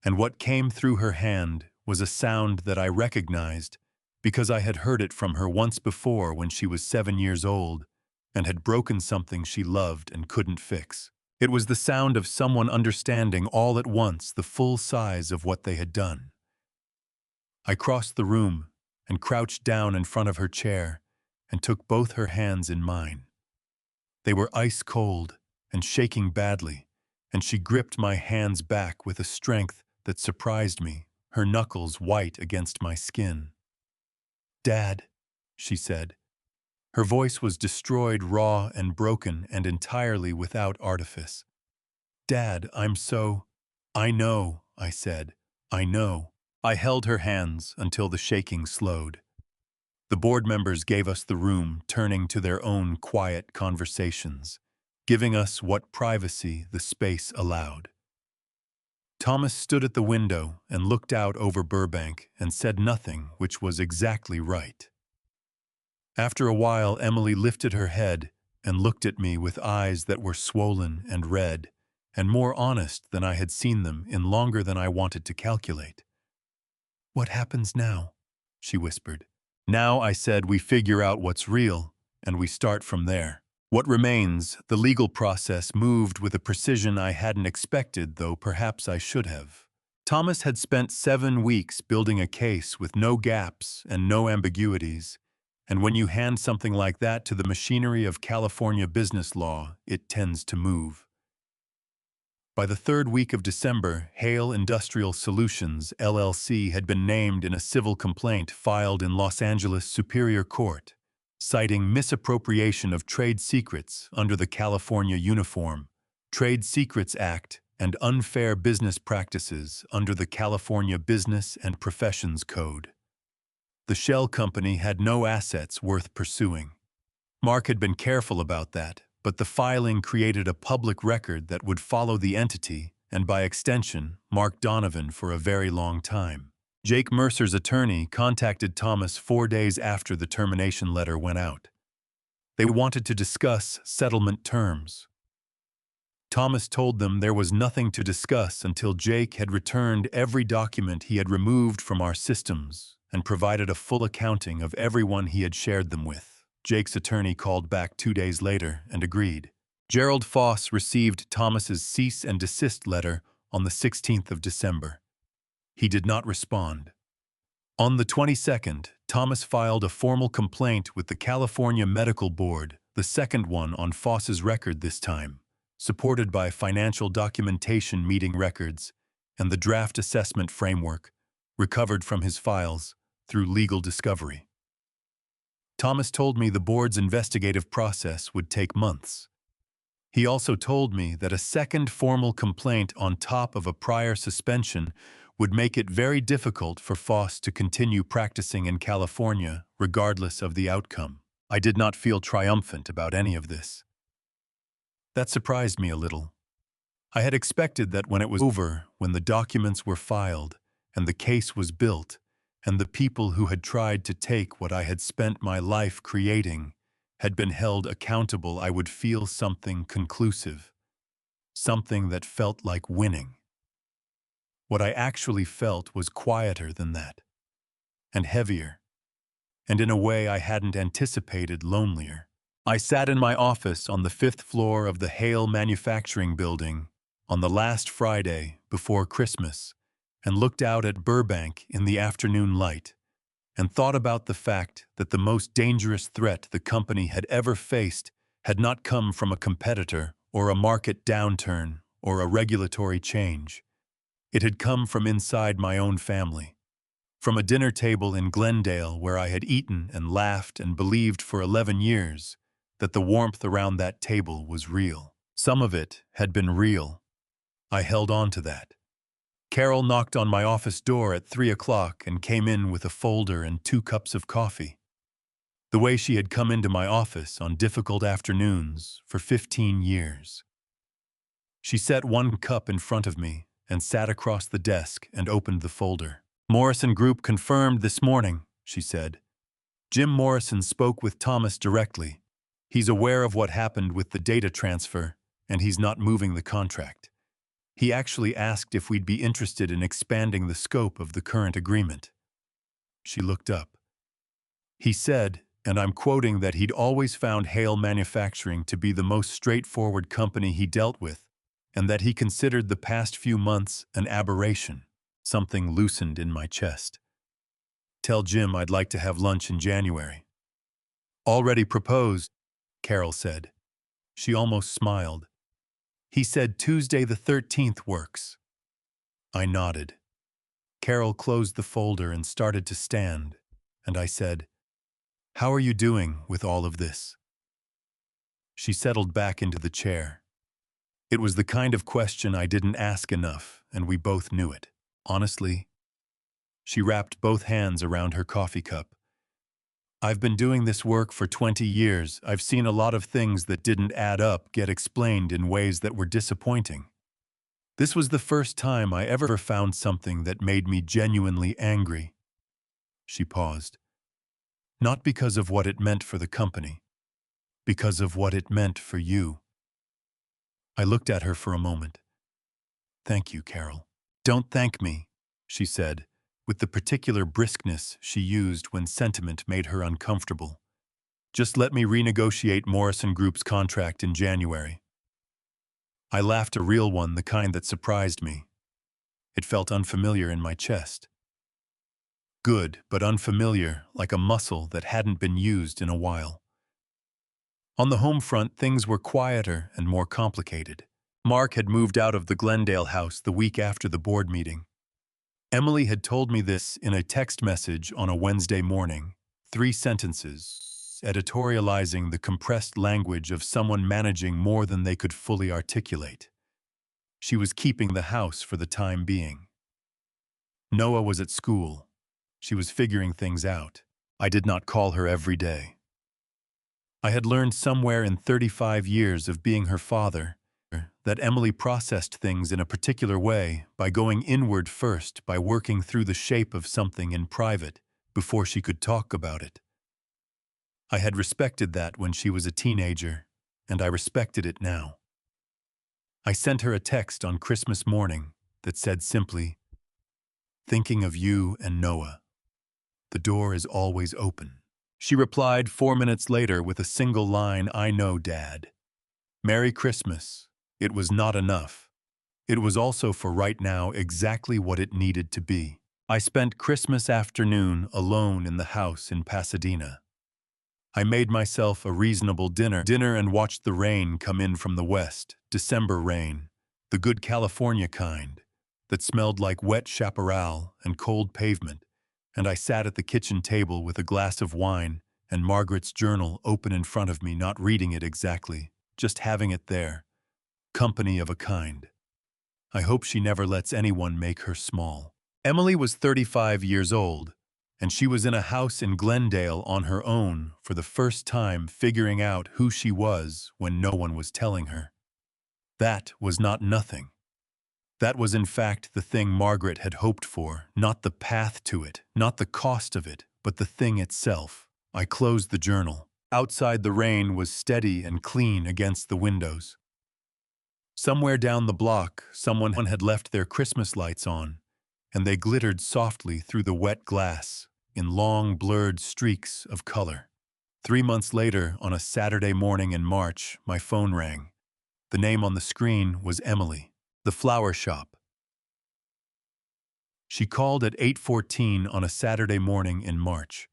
and what came through her hand was a sound that I recognized because I had heard it from her once before when she was 7 years old and had broken something she loved and couldn't fix. It was the sound of someone understanding all at once the full size of what they had done. I crossed the room and crouched down in front of her chair and took both her hands in mine. They were ice cold and shaking badly, and she gripped my hands back with a strength that surprised me, her knuckles white against my skin. "Dad," she said. Her voice was destroyed, raw and broken, and entirely without artifice. "Dad, I'm so..." "I know," I said. "I know." I held her hands until the shaking slowed. The board members gave us the room, turning to their own quiet conversations, giving us what privacy the space allowed. Thomas stood at the window and looked out over Burbank and said nothing, which was exactly right. After a while, Emily lifted her head and looked at me with eyes that were swollen and red, and more honest than I had seen them in longer than I wanted to calculate. "What happens now?" she whispered. "Now," I said, "we figure out what's real, and we start from there. What remains, the legal process, moved with a precision I hadn't expected, though perhaps I should have. Thomas had spent 7 weeks building a case with no gaps and no ambiguities, and when you hand something like that to the machinery of California business law, it tends to move. By the 3rd week of December, Hale Industrial Solutions, LLC, had been named in a civil complaint filed in Los Angeles Superior Court, citing misappropriation of trade secrets under the California Uniform Trade Secrets Act and unfair business practices under the California Business and Professions Code. The shell company had no assets worth pursuing. Mark had been careful about that, but the filing created a public record that would follow the entity, and by extension, Mark Donovan, for a very long time. Jake Mercer's attorney contacted Thomas 4 days after the termination letter went out. They wanted to discuss settlement terms. Thomas told them there was nothing to discuss until Jake had returned every document he had removed from our systems and provided a full accounting of everyone he had shared them with. Jake's attorney called back 2 days later and agreed. Gerald Foss received Thomas's cease and desist letter on the 16th of December. He did not respond. On the 22nd, Thomas filed a formal complaint with the California Medical Board, the second one on Foss's record this time, supported by financial documentation meeting records and the draft assessment framework recovered from his files through legal discovery. Thomas told me the board's investigative process would take months. He also told me that a second formal complaint on top of a prior suspension would make it very difficult for Foss to continue practicing in California regardless of the outcome. I did not feel triumphant about any of this. That surprised me a little. I had expected that when it was over, when the documents were filed, and the case was built, and the people who had tried to take what I had spent my life creating had been held accountable, I would feel something conclusive, something that felt like winning. What I actually felt was quieter than that, and heavier, and in a way I hadn't anticipated, lonelier. I sat in my office on the 5th floor of the Hale Manufacturing building on the last Friday before Christmas and looked out at Burbank in the afternoon light and thought about the fact that the most dangerous threat the company had ever faced had not come from a competitor or a market downturn or a regulatory change. It had come from inside my own family, from a dinner table in Glendale where I had eaten and laughed and believed for 11 years that the warmth around that table was real. Some of it had been real. I held on to that. Carol knocked on my office door at 3 o'clock and came in with a folder and 2 cups of coffee. The way she had come into my office on difficult afternoons for 15 years. She set 1 cup in front of me and sat across the desk and opened the folder. "Morrison Group confirmed this morning," she said. "Jim Morrison spoke with Thomas directly. He's aware of what happened with the data transfer, and he's not moving the contract. He actually asked if we'd be interested in expanding the scope of the current agreement." She looked up. "He said, and I'm quoting, that he'd always found Hale Manufacturing to be the most straightforward company he dealt with, and that he considered the past few months an aberration." Something loosened in my chest. "Tell Jim I'd like to have lunch in January." "Already proposed," Carol said. She almost smiled. "He said Tuesday the 13th works." I nodded. Carol closed the folder and started to stand, and I said, "How are you doing with all of this?" She settled back into the chair. It was the kind of question I didn't ask enough, and we both knew it. Honestly, she wrapped both hands around her coffee cup. "I've been doing this work for 20 years. I've seen a lot of things that didn't add up get explained in ways that were disappointing. This was the first time I ever found something that made me genuinely angry." She paused. "Not because of what it meant for the company, because of what it meant for you." I looked at her for a moment. "Thank you, Carol." "Don't thank me," she said, with the particular briskness she used when sentiment made her uncomfortable. "Just let me renegotiate Morrison Group's contract in January." I laughed, a real one, the kind that surprised me. It felt unfamiliar in my chest. Good, but unfamiliar, like a muscle that hadn't been used in a while. On the home front, things were quieter and more complicated. Mark had moved out of the Glendale house the week after the board meeting. Emily had told me this in a text message on a Wednesday morning, 3 sentences, editorializing the compressed language of someone managing more than they could fully articulate. She was keeping the house for the time being. Noah was at school. She was figuring things out. I did not call her every day. I had learned somewhere in 35 years of being her father that Emily processed things in a particular way, by going inward first, by working through the shape of something in private before she could talk about it. I had respected that when she was a teenager, and I respected it now. I sent her a text on Christmas morning that said simply, "Thinking of you and Noah. The door is always open." She replied 4 minutes later with a single line, "I know, Dad." Merry Christmas. It was not enough. It was also for right now exactly what it needed to be. I spent Christmas afternoon alone in the house in Pasadena. I made myself a reasonable dinner and watched the rain come in from the west, December rain, the good California kind, that smelled like wet chaparral and cold pavement, and I sat at the kitchen table with a glass of wine and Margaret's journal open in front of me, not reading it exactly, just having it there. Company of a kind. I hope she never lets anyone make her small. Emily was 35 years old, and she was in a house in Glendale on her own for the first time, figuring out who she was when no one was telling her. That was not nothing. That was in fact the thing Margaret had hoped for, not the path to it, not the cost of it, but the thing itself. I closed the journal. Outside, the rain was steady and clean against the windows. Somewhere down the block, someone had left their Christmas lights on, and they glittered softly through the wet glass in long, blurred streaks of color. 3 months later, on a Saturday morning in March, my phone rang. The name on the screen was Emily, the flower shop. She called at 8:14 on a Saturday morning in March.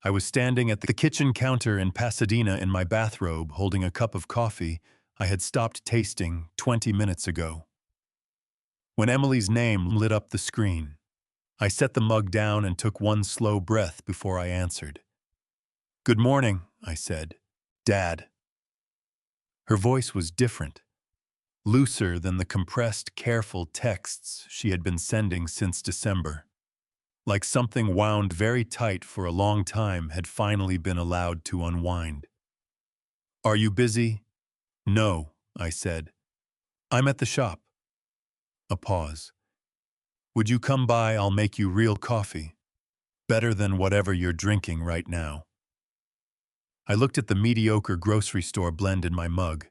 I was standing at the kitchen counter in Pasadena in my bathrobe, holding a cup of coffee I had stopped tasting 20 minutes ago. When Emily's name lit up the screen, I set the mug down and took one slow breath before I answered. "Good morning," I said. "Dad." Her voice was different, looser than the compressed, careful texts she had been sending since December. Like something wound very tight for a long time had finally been allowed to unwind. "Are you busy?" "No," I said. "I'm at the shop." A pause. "Would you come by? I'll make you real coffee. Better than whatever you're drinking right now." I looked at the mediocre grocery store blend in my mug.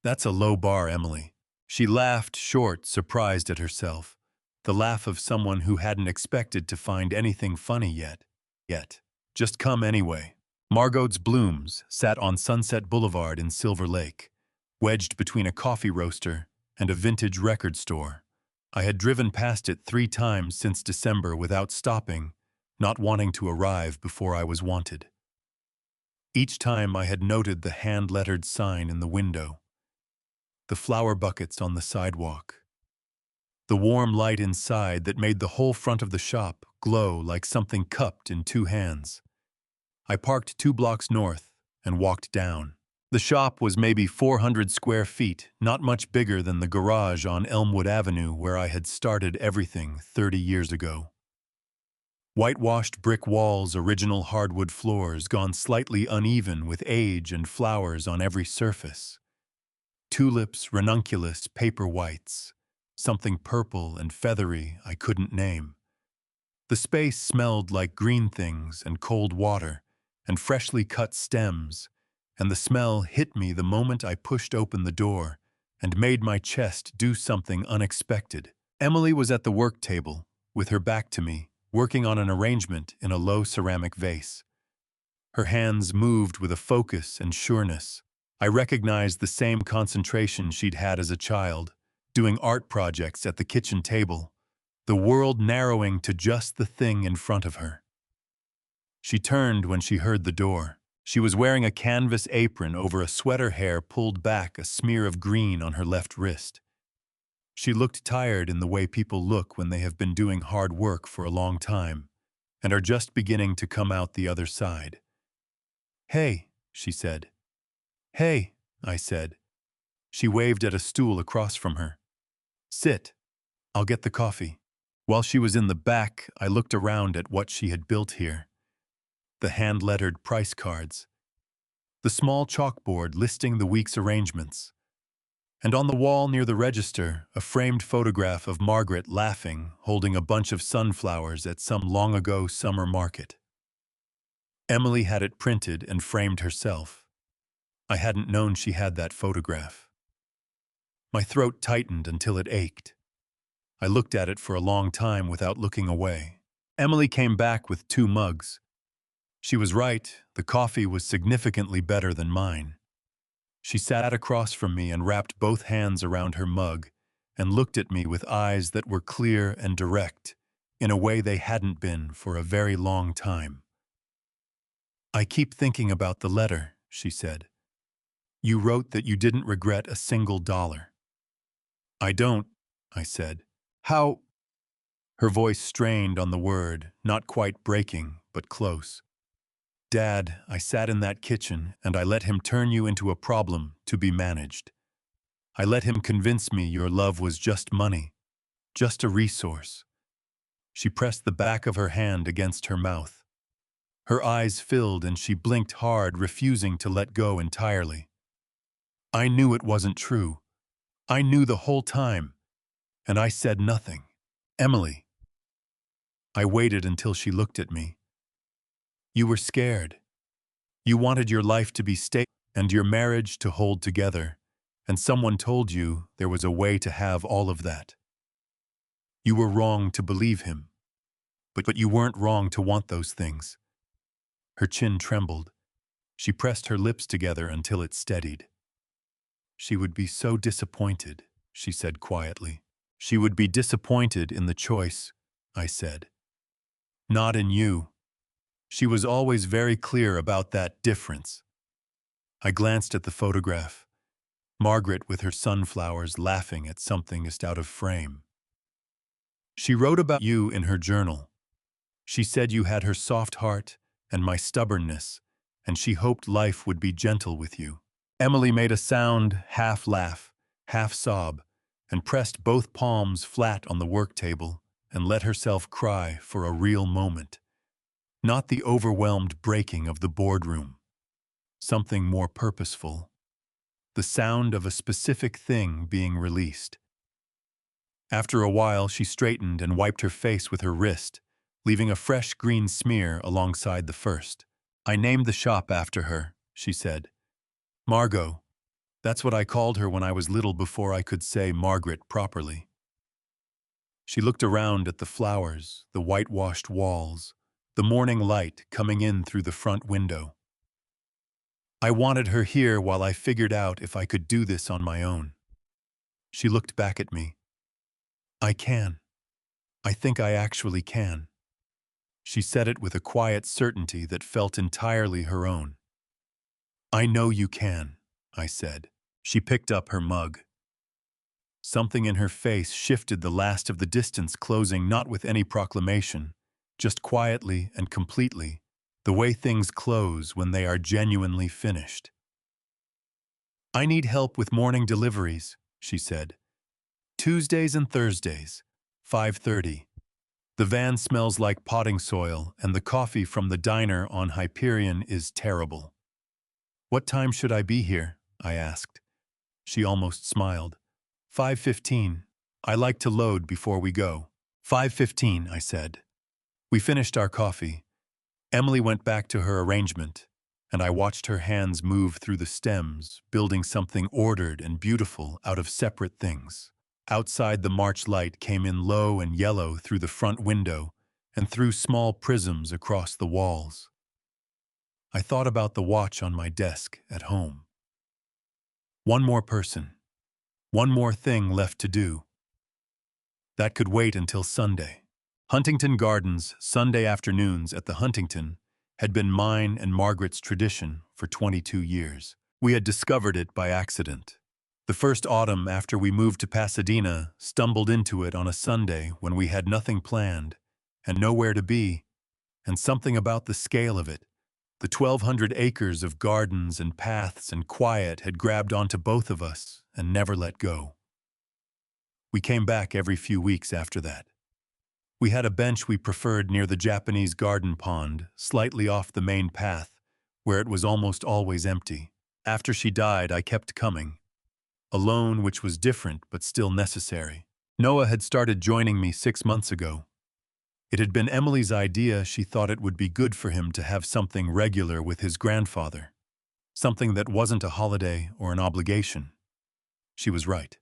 "That's a low bar, Emily." She laughed, short, surprised at herself. The laugh of someone who hadn't expected to find anything funny yet. Just come anyway. Margot's Blooms sat on Sunset Boulevard in Silver Lake, wedged between a coffee roaster and a vintage record store. I had driven past it 3 times since December without stopping, not wanting to arrive before I was wanted. Each time I had noted the hand-lettered sign in the window, the flower buckets on the sidewalk, the warm light inside that made the whole front of the shop glow like something cupped in 2 hands. I parked 2 blocks north and walked down. The shop was maybe 400 square feet, not much bigger than the garage on Elmwood Avenue where I had started everything 30 years ago. Whitewashed brick walls, original hardwood floors, gone slightly uneven with age and flowers on every surface. Tulips, ranunculus, paper whites, something purple and feathery I couldn't name. The space smelled like green things and cold water and freshly cut stems, and the smell hit me the moment I pushed open the door and made my chest do something unexpected. Emily was at the work table, with her back to me, working on an arrangement in a low ceramic vase. Her hands moved with a focus and sureness. I recognized the same concentration she'd had as a child, doing art projects at the kitchen table, the world narrowing to just the thing in front of her. She turned when she heard the door. She was wearing a canvas apron over a sweater hair pulled back, a smear of green on her left wrist. She looked tired in the way people look when they have been doing hard work for a long time and are just beginning to come out the other side. "Hey," she said. "Hey," I said. She waved at a stool across from her. "Sit. I'll get the coffee." While she was in the back, I looked around at what she had built here. The hand-lettered price cards, the small chalkboard listing the week's arrangements, and on the wall near the register, a framed photograph of Margaret laughing, holding a bunch of sunflowers at some long-ago summer market. Emily had it printed and framed herself. I hadn't known she had that photograph. My throat tightened until it ached. I looked at it for a long time without looking away. Emily came back with 2 mugs. She was right, the coffee was significantly better than mine. She sat across from me and wrapped both hands around her mug and looked at me with eyes that were clear and direct, in a way they hadn't been for a very long time. "I keep thinking about the letter," she said. "You wrote that you didn't regret a single dollar." "I don't," I said. "How—" Her voice strained on the word, not quite breaking, but close. "Dad, I sat in that kitchen and I let him turn you into a problem to be managed. I let him convince me your love was just money, just a resource." She pressed the back of her hand against her mouth. Her eyes filled and she blinked hard, refusing to let go entirely. "I knew it wasn't true. I knew the whole time. And I said nothing. Emily." I waited until she looked at me. "You were scared. You wanted your life to be stable and your marriage to hold together, and someone told you there was a way to have all of that. You were wrong to believe him, but you weren't wrong to want those things." Her chin trembled. She pressed her lips together until it steadied. "She would be so disappointed," she said quietly. "She would be disappointed in the choice," I said. "Not in you. She was always very clear about that difference." I glanced at the photograph. Margaret with her sunflowers laughing at something just out of frame. "She wrote about you in her journal. She said you had her soft heart and my stubbornness, and she hoped life would be gentle with you." Emily made a sound, half laugh, half sob, and pressed both palms flat on the work table and let herself cry for a real moment. Not the overwhelmed breaking of the boardroom. Something more purposeful. The sound of a specific thing being released. After a while, she straightened and wiped her face with her wrist, leaving a fresh green smear alongside the first. "I named the shop after her," she said. "Margot. That's what I called her when I was little, before I could say Margaret properly." She looked around at the flowers, the whitewashed walls, the morning light coming in through the front window. "I wanted her here while I figured out if I could do this on my own." She looked back at me. "I can. I think I actually can." She said it with a quiet certainty that felt entirely her own. "I know you can," I said. She picked up her mug. Something in her face shifted, the last of the distance closing, not with any proclamation, just quietly and completely, the way things close when they are genuinely finished. "I need help with morning deliveries," she said. "Tuesdays and Thursdays, 5:30. The van smells like potting soil, and the coffee from the diner on Hyperion is terrible." "What time should I be here?" I asked. She almost smiled. 5:15. I like to load before we go." 5:15, I said. We finished our coffee. Emily went back to her arrangement, and I watched her hands move through the stems, building something ordered and beautiful out of separate things. Outside, the March light came in low and yellow through the front window and through small prisms across the walls. I thought about the watch on my desk at home. One more person. One more thing left to do. That could wait until Sunday. Huntington Gardens, Sunday afternoons at the Huntington, had been mine and Margaret's tradition for 22 years. We had discovered it by accident. The first autumn after we moved to Pasadena, stumbled into it on a Sunday when we had nothing planned and nowhere to be, and something about the scale of it, the 1,200 acres of gardens and paths and quiet, had grabbed onto both of us and never let go. We came back every few weeks after that. We had a bench we preferred near the Japanese garden pond, slightly off the main path, where it was almost always empty. After she died, I kept coming. Alone, which was different but still necessary. Noah had started joining me 6 months ago. It had been Emily's idea. She thought it would be good for him to have something regular with his grandfather. Something that wasn't a holiday or an obligation. She was right.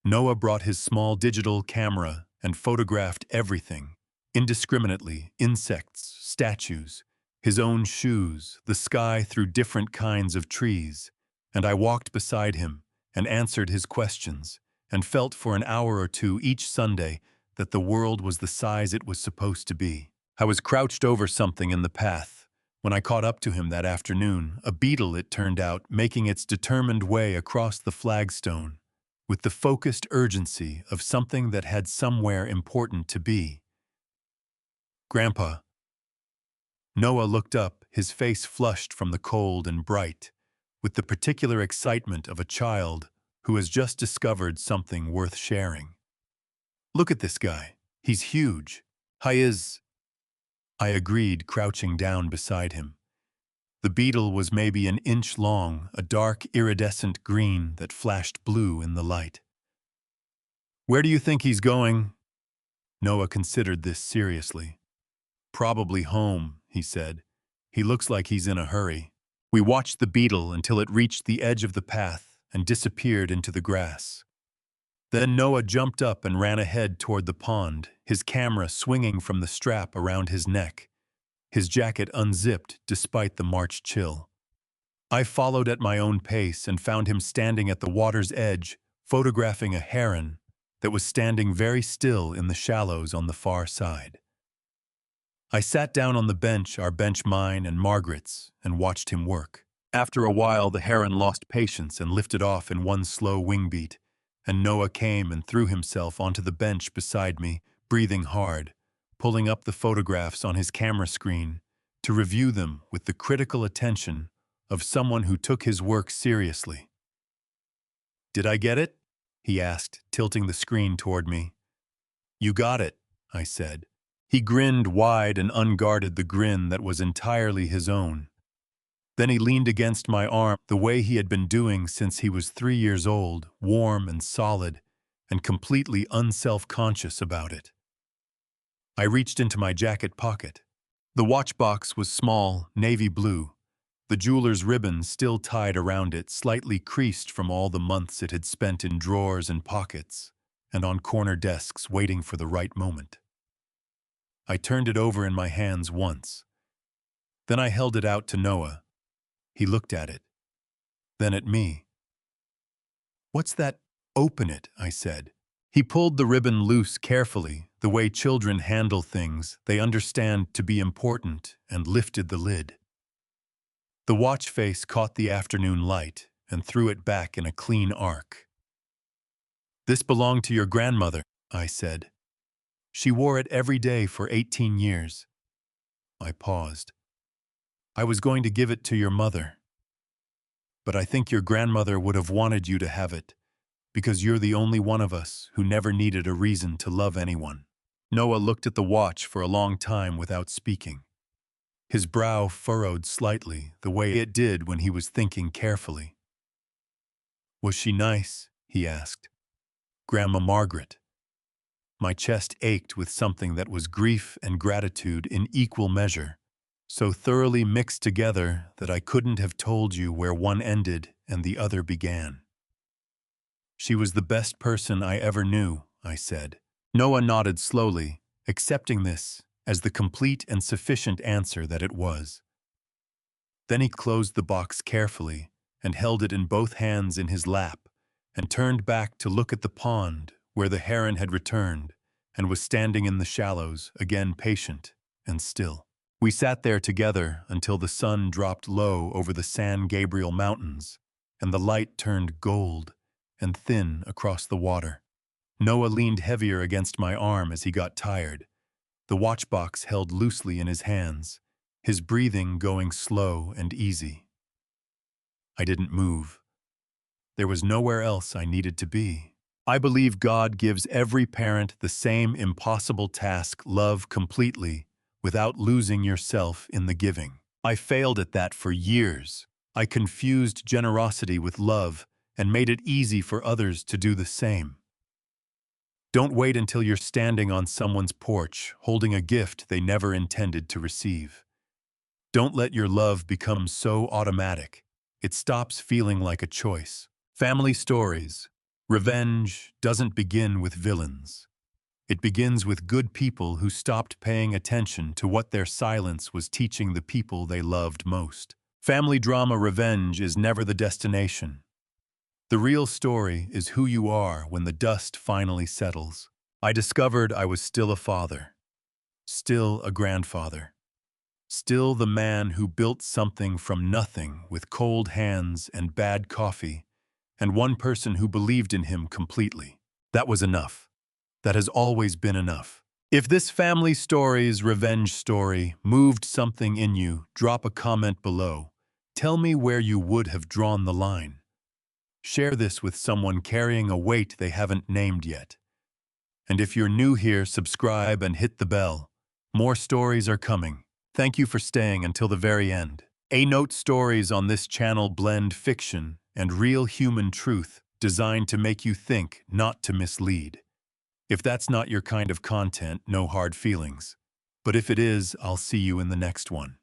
Noah brought his small digital camera and photographed everything, indiscriminately: insects, statues, his own shoes, the sky through different kinds of trees, and I walked beside him and answered his questions and felt for an hour or two each Sunday that the world was the size it was supposed to be. I was crouched over something in the path when I caught up to him that afternoon, a beetle it turned out, making its determined way across the flagstone with the focused urgency of something that had somewhere important to be. "Grandpa." Noah looked up, his face flushed from the cold and bright, with the particular excitement of a child who has just discovered something worth sharing. "Look at this guy. He's huge. Hi is." I agreed, crouching down beside him. The beetle was maybe an inch long, a dark, iridescent green that flashed blue in the light. "Where do you think he's going?" Noah considered this seriously. "Probably home," he said. "He looks like he's in a hurry." We watched the beetle until it reached the edge of the path and disappeared into the grass. Then Noah jumped up and ran ahead toward the pond, his camera swinging from the strap around his neck, his jacket unzipped despite the March chill. I followed at my own pace and found him standing at the water's edge, photographing a heron that was standing very still in the shallows on the far side. I sat down on the bench, our bench mine and Margaret's, and watched him work. After a while, the heron lost patience and lifted off in one slow wing beat, and Noah came and threw himself onto the bench beside me, breathing hard, pulling up the photographs on his camera screen to review them with the critical attention of someone who took his work seriously. "Did I get it?" he asked, tilting the screen toward me. "You got it," I said. He grinned wide and unguarded, the grin that was entirely his own. Then he leaned against my arm the way he had been doing since he was 3 years old, warm and solid, and completely unself-conscious about it. I reached into my jacket pocket. The watch box was small, navy blue, the jeweler's ribbon still tied around it, slightly creased from all the months it had spent in drawers and pockets, and on corner desks waiting for the right moment. I turned it over in my hands once. Then I held it out to Noah. He looked at it. Then at me. "What's that?" "Open it," I said. He pulled the ribbon loose carefully, the way children handle things they understand to be important, and lifted the lid. The watch face caught the afternoon light and threw it back in a clean arc. "This belonged to your grandmother," I said. "She wore it every day for 18 years. I paused. "I was going to give it to your mother. But I think your grandmother would have wanted you to have it, because you're the only one of us who never needed a reason to love anyone." Noah looked at the watch for a long time without speaking. His brow furrowed slightly, the way it did when he was thinking carefully. "Was she nice?" he asked. "Grandma Margaret." My chest ached with something that was grief and gratitude in equal measure, so thoroughly mixed together that I couldn't have told you where one ended and the other began. "She was the best person I ever knew," I said. Noah nodded slowly, accepting this as the complete and sufficient answer that it was. Then he closed the box carefully and held it in both hands in his lap and turned back to look at the pond where the heron had returned and was standing in the shallows, again patient and still. We sat there together until the sun dropped low over the San Gabriel Mountains and the light turned gold and thin across the water. Noah leaned heavier against my arm as he got tired, the watch box held loosely in his hands, his breathing going slow and easy. I didn't move. There was nowhere else I needed to be. I believe God gives every parent the same impossible task: love completely, without losing yourself in the giving. I failed at that for years. I confused generosity with love and made it easy for others to do the same. Don't wait until you're standing on someone's porch holding a gift they never intended to receive. Don't let your love become so automatic it stops feeling like a choice. Family stories. Revenge doesn't begin with villains. It begins with good people who stopped paying attention to what their silence was teaching the people they loved most. Family drama revenge is never the destination. The real story is who you are when the dust finally settles. I discovered I was still a father, still a grandfather, still the man who built something from nothing with cold hands and bad coffee, and one person who believed in him completely. That was enough. That has always been enough. If this family story's revenge story moved something in you, drop a comment below. Tell me where you would have drawn the line. Share this with someone carrying a weight they haven't named yet. And if you're new here, subscribe and hit the bell. More stories are coming. Thank you for staying until the very end. A-Note stories on this channel blend fiction and real human truth, designed to make you think, not to mislead. If that's not your kind of content, no hard feelings. But if it is, I'll see you in the next one.